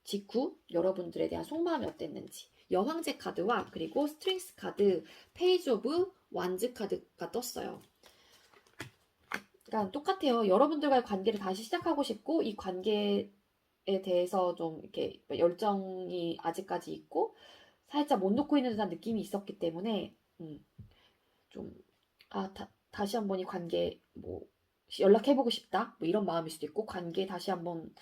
직후 여러분들에 대한 속마음이 어땠는지 여황제 카드와 그리고 스트링스 카드, 페이지 오브 완즈 카드가 떴어요. 그러니까 똑같아요. 여러분들과의 관계를 다시 시작하고 싶고 이 관계에 대해서 좀 이렇게 열정이 아직까지 있고 살짝 못 놓고 있는 듯한 느낌이 있었기 때문에 좀 다시 한번 이 관계 뭐 연락해보고 싶다 뭐 이런 마음일 수도 있고 관계 다시 한번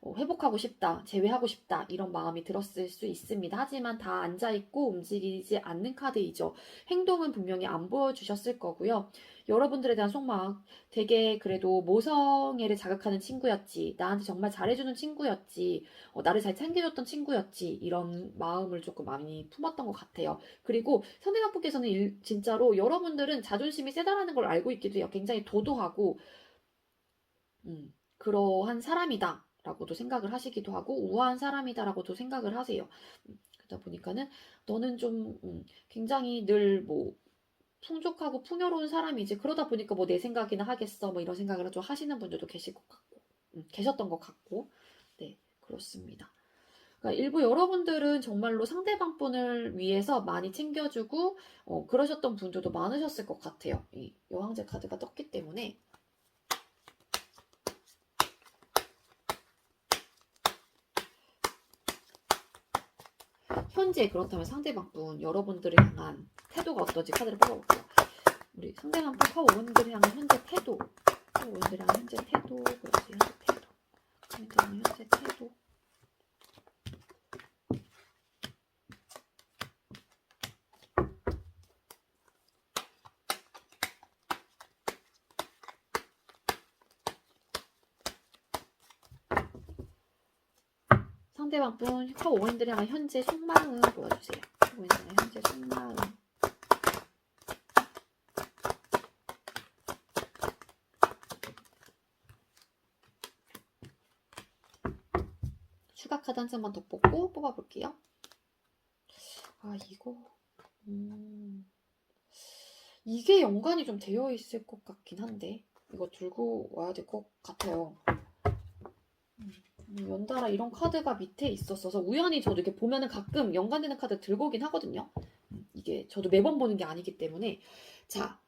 회복하고 싶다 재회하고 싶다 이런 마음이 들었을 수 있습니다. 하지만 다 앉아있고 움직이지 않는 카드이죠. 행동은 분명히 안 보여주셨을 거고요. 여러분들에 대한 속마음 되게 그래도 모성애를 자극하는 친구였지 나한테 정말 잘해주는 친구였지 나를 잘 챙겨줬던 친구였지 이런 마음을 조금 많이 품었던 것 같아요. 그리고 상대방 분께서는 진짜로 여러분들은 자존심이 세다라는 걸 알고 있기도 해요. 굉장히 도도하고 그러한 사람이다 라고도 생각을 하시기도 하고 우아한 사람이다라고도 생각을 하세요. 그러다 보니까는 너는 좀 굉장히 늘 뭐 풍족하고 풍요로운 사람이지 그러다 보니까 뭐 내 생각이나 하겠어 뭐 이런 생각을 좀 하시는 분들도 계실 것 같고 계셨던 것 같고 네 그렇습니다. 그러니까 일부 여러분들은 정말로 상대방 분을 위해서 많이 챙겨주고 그러셨던 분들도 많으셨을 것 같아요. 이 여왕제 카드가 떴기 때문에 현재 그렇다면 상대방 분 여러분들을 향한 태도가 어떤지 카드를 뽑아볼게요. 우리 상대방 분 파워원들을 향한 현재 태도 파워원들을 향한 현재 태도 그렇지 현재 태도 현재 태도 상대방 분 파워원들을 향한 현재 속마음 보여주세요. 파워원들을 향한 현재 속마음 추가 카드 한 장만 더 뽑아볼게요. 이거 이게 연관이 좀 되어 있을 것 같긴 한데 이거 들고 와야 될 것 같아요. 연달아 이런 카드가 밑에 있었어서 우연히 저도 이렇게 보면은 가끔 연관되는 카드 들고 오긴 하거든요. 이게 저도 매번 보는 게 아니기 때문에 자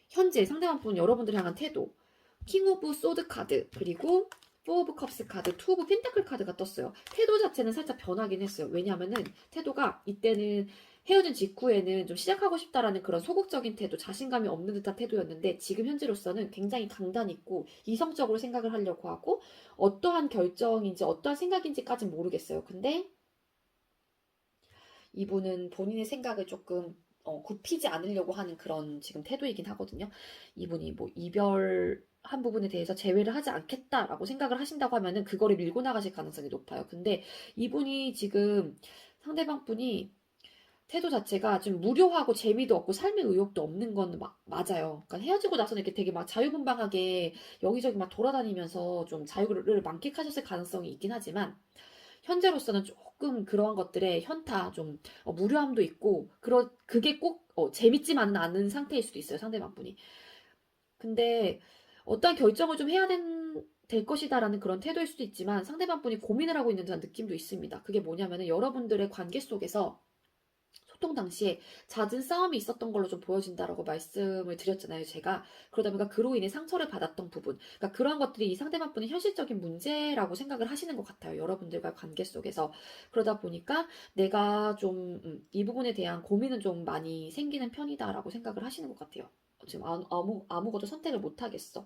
현재 상대방 분 여러분들 향한 태도 킹 오브 소드 카드 그리고 4 오브 컵스 카드, 2 오브 펜타클 카드가 떴어요. 태도 자체는 살짝 변하긴 했어요. 왜냐하면은 태도가 이때는 헤어진 직후에는 좀 시작하고 싶다라는 그런 소극적인 태도, 자신감이 없는 듯한 태도였는데 지금 현재로서는 굉장히 강단 있고 이성적으로 생각을 하려고 하고 어떠한 결정인지 어떠한 생각인지까지는 모르겠어요. 근데 이분은 본인의 생각을 조금 굽히지 않으려고 하는 그런 지금 태도이긴 하거든요. 이분이 뭐 이별한 부분에 대해서 제외를 하지 않겠다라고 생각을 하신다고 하면은 그거를 밀고 나가실 가능성이 높아요. 근데 이분이 지금 상대방 분이 태도 자체가 좀 무료하고 재미도 없고 삶의 의욕도 없는 건 맞아요. 그러니까 헤어지고 나서는 이렇게 되게 막 자유분방하게 여기저기 막 돌아다니면서 좀 자유를 만끽하셨을 가능성이 있긴 하지만 현재로서는 조금 그러한 것들에 현타, 좀 무료함도 있고 그게 꼭 재밌지만은 않은 상태일 수도 있어요. 상대방 분이. 근데 어떤 결정을 좀 해야 될 것이다라는 그런 태도일 수도 있지만 상대방 분이 고민을 하고 있는 듯한 느낌도 있습니다. 그게 뭐냐면은 여러분들의 관계 속에서 소통 당시에 잦은 싸움이 있었던 걸로 좀 보여진다라고 말씀을 드렸잖아요, 제가. 그러다 보니까 그로 인해 상처를 받았던 부분. 그러니까 그런 것들이 이 상대방 분의 현실적인 문제라고 생각을 하시는 것 같아요. 여러분들과 관계 속에서. 그러다 보니까 내가 좀, 이 부분에 대한 고민은 좀 많이 생기는 편이다라고 생각을 하시는 것 같아요. 지금 아무것도 선택을 못 하겠어.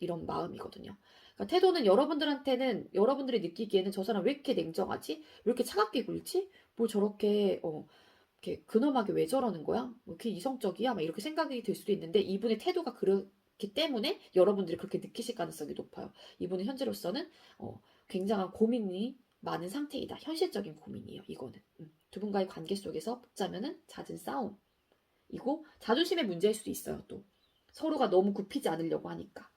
이런 마음이거든요. 그러니까 태도는 여러분들한테는 여러분들이 느끼기에는 저 사람 왜 이렇게 냉정하지? 왜 이렇게 차갑게 굴지? 뭐 저렇게 이렇게 근엄하게 왜 저러는 거야? 뭐 이렇게 이성적이야? 막 이렇게 생각이 들 수도 있는데 이분의 태도가 그렇기 때문에 여러분들이 그렇게 느끼실 가능성이 높아요. 이분은 현재로서는 굉장한 고민이 많은 상태이다. 현실적인 고민이에요. 이거는 두 분과의 관계 속에서 뽑자면은 잦은 싸움이고 자존심의 문제일 수도 있어요. 또 서로가 너무 굽히지 않으려고 하니까.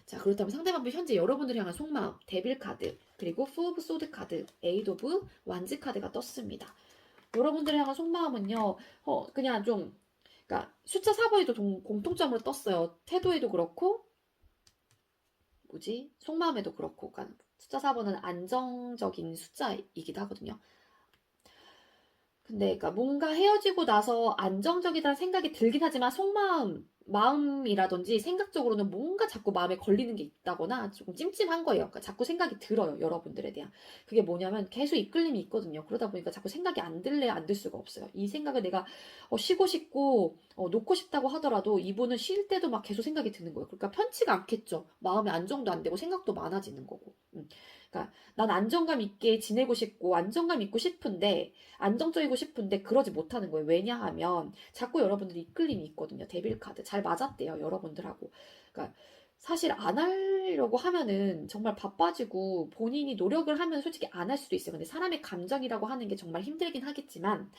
자, 그렇다면 상대방분 현재 여러분들을 향한 속마음, 데빌 카드, 그리고 푸 오브 소드 카드, 에이드 오브 완즈 카드가 떴습니다. 여러분들을 향한 속마음은요, 그냥 좀, 그러니까 숫자 4번에도 공통점으로 떴어요. 태도에도 그렇고, 속마음에도 그렇고, 그러니까 숫자 4번은 안정적인 숫자이기도 하거든요. 근데 그러니까 뭔가 헤어지고 나서 안정적이다는 생각이 들긴 하지만 마음이라든지 생각적으로는 뭔가 자꾸 마음에 걸리는 게 있다거나 조금 찜찜한 거예요. 그러니까 자꾸 생각이 들어요. 여러분들에 대한. 그게 뭐냐면 계속 이끌림이 있거든요. 그러다 보니까 자꾸 생각이 안 들래 안 들 수가 없어요. 이 생각을 내가 쉬고 싶고 놓고 싶다고 하더라도 이분은 쉴 때도 막 계속 생각이 드는 거예요. 그러니까 편치가 않겠죠. 마음의 안정도 안 되고 생각도 많아지는 거고. 그러니까 난 안정감 있게 지내고 싶고 안정감 있고 싶은데 안정적이고 싶은데 그러지 못하는 거예요. 왜냐하면 자꾸 여러분들이 이끌림이 있거든요. 데빌 카드 잘 맞았대요. 여러분들하고. 그러니까 사실 안 하려고 하면은 정말 바빠지고 본인이 노력을 하면 솔직히 안 할 수도 있어요. 근데 사람의 감정이라고 하는 게 정말 힘들긴 하겠지만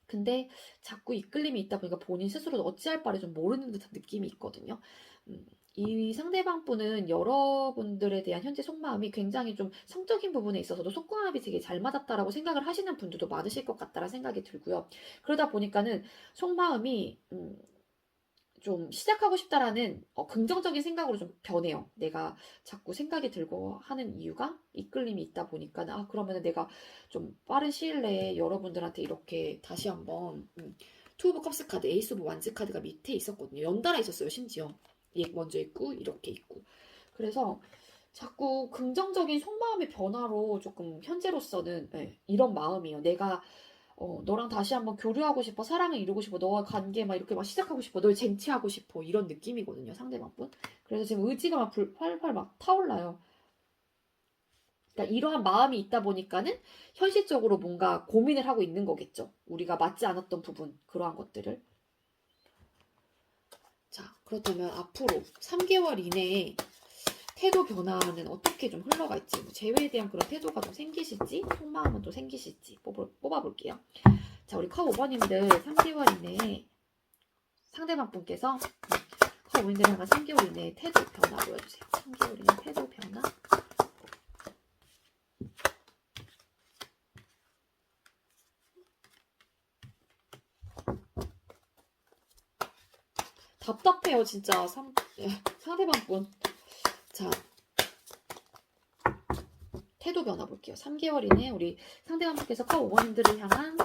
근데 자꾸 이끌림이 있다 보니까 본인 스스로도 어찌할 바를 좀 모르는 듯한 느낌이 있거든요. 이 상대방 분은 여러분들에 대한 현재 속마음이 굉장히 좀 성적인 부분에 있어서도 속궁합이 되게 잘 맞았다라고 생각을 하시는 분들도 많으실 것 같다라는 생각이 들고요. 그러다 보니까는 속마음이 좀 시작하고 싶다라는 긍정적인 생각으로 좀 변해요. 내가 자꾸 생각이 들고 하는 이유가 이끌림이 있다 보니까 그러면은 내가 좀 빠른 시일 내에 여러분들한테 이렇게 다시 한번 투 오브 컵스 카드, 에이스 오브 완즈 카드가 밑에 있었거든요. 연달아 있었어요. 심지어 먼저 있고 이렇게 있고. 그래서 자꾸 긍정적인 속마음의 변화로 조금 현재로서는 이런 마음이에요. 내가 너랑 다시 한번 교류하고 싶어, 사랑을 이루고 싶어, 너와 관계 막 이렇게 막 시작하고 싶어, 널 쟁취하고 싶어, 이런 느낌이거든요, 상대방분. 그래서 지금 의지가 막 활활 막 타올라요. 그러니까 이러한 마음이 있다 보니까는 현실적으로 뭔가 고민을 하고 있는 거겠죠. 우리가 맞지 않았던 부분, 그러한 것들을. 자, 그렇다면 앞으로 3개월 이내에 태도 변화는 어떻게 좀 흘러갈지, 뭐 재회에 대한 그런 태도가 좀 생기실지, 속마음은 또 생기실지 뽑아볼게요. 자, 우리 컵 5번님들 3개월 이내에 상대방 분께서 컵 5번님들 향한 3개월 이내에 태도 변화 보여주세요. 3개월 이내 태도 변화. 답답해요, 진짜. 상대방 분. 자, 태도 변화 볼게요. 3개월 이내 우리 상대방 분께서 컵 5번님들을 향한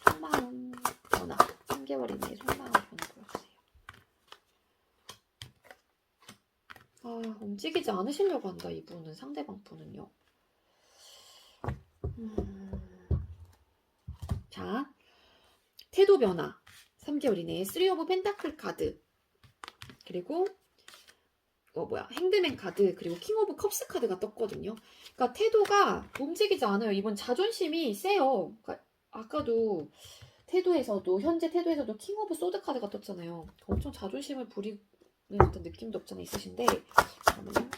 속마음 변화. 3개월 이내에 속마음 변화 보여주세요. 움직이지 않으시려고 한다, 이분은. 상대방 분은요. 자, 태도 변화. 3개월 이내에 3 오브 펜타클 카드. 그리고 핸드맨 카드, 그리고 킹 오브 컵스 카드가 떴거든요. 그러니까 태도가 움직이지 않아요. 이번 자존심이 세요. 그러니까 아까도 현재 태도에서도 킹 오브 소드 카드가 떴잖아요. 엄청 자존심을 부리는 어떤 느낌도 없잖아 있으신데, 잠깐만요.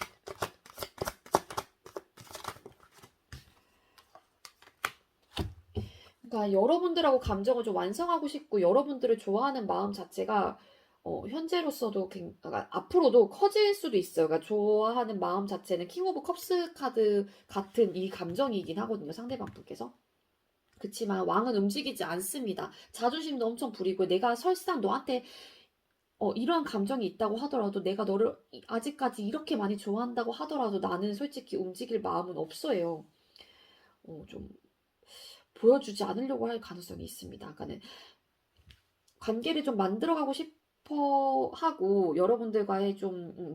그러니까 여러분들하고 감정을 좀 완성하고 싶고 여러분들을 좋아하는 마음 자체가 현재로서도 그러니까 앞으로도 커질 수도 있어요. 그러니까 좋아하는 마음 자체는 킹 오브 컵스 카드 같은 이 감정이긴 하거든요. 상대방 분께서. 그치만 왕은 움직이지 않습니다. 자존심도 엄청 부리고 내가 설상 너한테 이러한 감정이 있다고 하더라도 내가 너를 아직까지 이렇게 많이 좋아한다고 하더라도 나는 솔직히 움직일 마음은 없어요. 좀 보여주지 않으려고 할 가능성이 있습니다. 그러니까는 관계를 좀 만들어가고 싶어 하고 여러분들과의 좀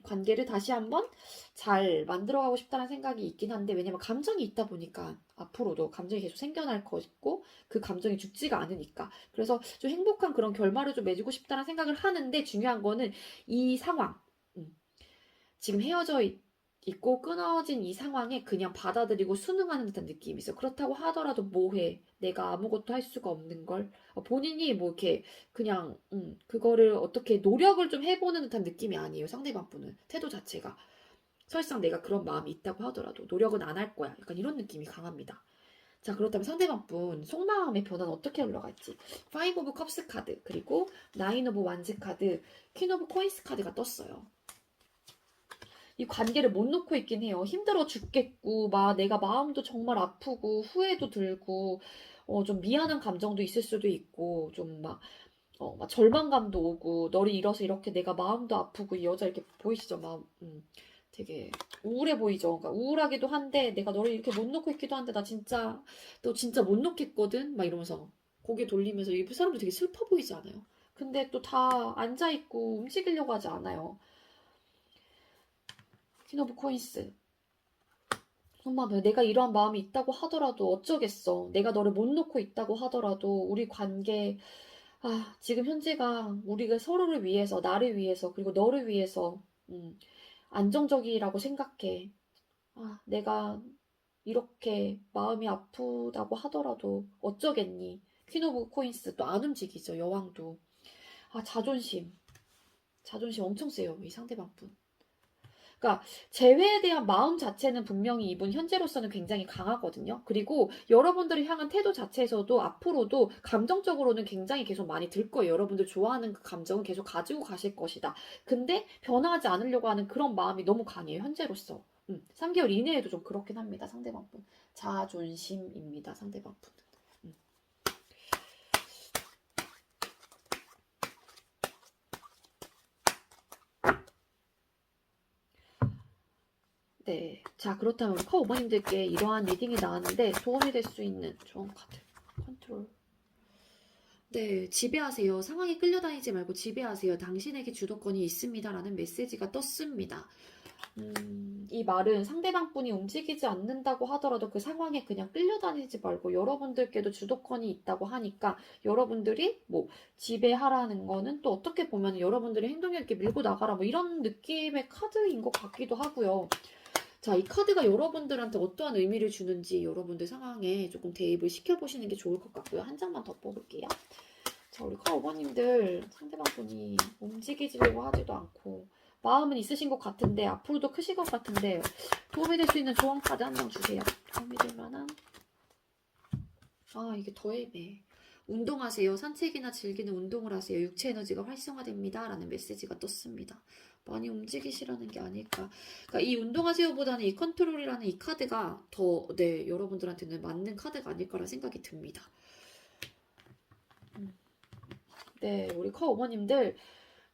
관계를 다시 한번 잘 만들어가고 싶다는 생각이 있긴 한데, 왜냐면 감정이 있다 보니까 앞으로도 감정이 계속 생겨날 것이고 그 감정이 죽지가 않으니까. 그래서 좀 행복한 그런 결말을 좀 맺고 싶다는 생각을 하는데, 중요한 거는 이 상황, 음, 지금 있고 끊어진 이 상황에 그냥 받아들이고 순응하는 듯한 느낌이 있어. 그렇다고 하더라도 뭐해? 내가 아무것도 할 수가 없는 걸. 본인이 뭐 이렇게 그냥 그거를 어떻게 노력을 좀 해보는 듯한 느낌이 아니에요. 상대방 분은 태도 자체가. 설상 내가 그런 마음이 있다고 하더라도 노력은 안 할 거야. 약간 이런 느낌이 강합니다. 자, 그렇다면 상대방 분 속마음의 변화는 어떻게 흘러갈지. 5 오브 컵스 카드, 그리고 9 오브 완즈 카드, 퀸 오브 코인스 카드가 떴어요. 이 관계를 못 놓고 있긴 해요. 힘들어 죽겠고, 막 내가 마음도 정말 아프고, 후회도 들고, 좀 미안한 감정도 있을 수도 있고, 좀 막 절망감도 오고, 너를 잃어서 이렇게 내가 마음도 아프고, 이 여자 이렇게 보이시죠? 막, 되게 우울해 보이죠? 그러니까 우울하기도 한데, 내가 너를 이렇게 못 놓고 있기도 한데, 너 진짜 못 놓겠거든? 막 이러면서 고개 돌리면서, 이 사람도 되게 슬퍼 보이지 않아요? 근데 또 다 앉아있고 움직이려고 하지 않아요. 퀸 오브 코인스. 정말 내가 이러한 마음이 있다고 하더라도 어쩌겠어. 내가 너를 못 놓고 있다고 하더라도 우리 관계, 지금 현재가 우리가 서로를 위해서, 나를 위해서, 그리고 너를 위해서, 안정적이라고 생각해. 내가 이렇게 마음이 아프다고 하더라도 어쩌겠니? 퀸 오브 코인스 또 안 움직이죠, 여왕도. 자존심. 자존심 엄청 세요, 이 상대방 분. 그러니까 재회에 대한 마음 자체는 분명히 이분 현재로서는 굉장히 강하거든요. 그리고 여러분들을 향한 태도 자체에서도 앞으로도 감정적으로는 굉장히 계속 많이 들 거예요. 여러분들 좋아하는 그 감정은 계속 가지고 가실 것이다. 근데 변화하지 않으려고 하는 그런 마음이 너무 강해요. 현재로서. 3개월 이내에도 좀 그렇긴 합니다. 상대방 분. 자존심입니다. 상대방 분. 네. 자, 그렇다면 우리 커 어머님들께 이러한 리딩이 나왔는데 도움이 될 수 있는 좋은 카드. 컨트롤. 네, 지배하세요. 상황에 끌려다니지 말고 지배하세요. 당신에게 주도권이 있습니다. 라는 메시지가 떴습니다. 이 말은 상대방 분이 움직이지 않는다고 하더라도 그 상황에 그냥 끌려다니지 말고 여러분들께도 주도권이 있다고 하니까 여러분들이 뭐 지배하라는 거는 또 어떻게 보면 여러분들의 행동에 이렇게 밀고 나가라 뭐 이런 느낌의 카드인 것 같기도 하고요. 자, 이 카드가 여러분들한테 어떠한 의미를 주는지 여러분들 상황에 조금 대입을 시켜보시는 게 좋을 것 같고요. 한 장만 더 뽑을게요. 자, 우리 커버님들 상대방 분이 움직이지려고 하지도 않고 마음은 있으신 것 같은데 앞으로도 크실 것 같은데 도움이 될 수 있는 조언 카드 한 장 주세요. 도움이 될 만한. 이게 더 애매해. 운동하세요. 산책이나 즐기는 운동을 하세요. 육체 에너지가 활성화됩니다. 라는 메시지가 떴습니다. 많이 움직이시라는 게 아닐까. 그러니까 이 운동하세요보다는 이 컨트롤이라는 이 카드가 더, 네, 여러분들한테는 맞는 카드가 아닐까라는 생각이 듭니다. 네, 우리 커 어머님들,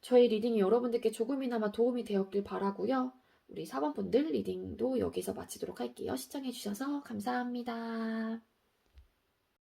저희 리딩이 여러분들께 조금이나마 도움이 되었길 바라고요. 우리 4번분들 리딩도 여기서 마치도록 할게요. 시청해주셔서 감사합니다.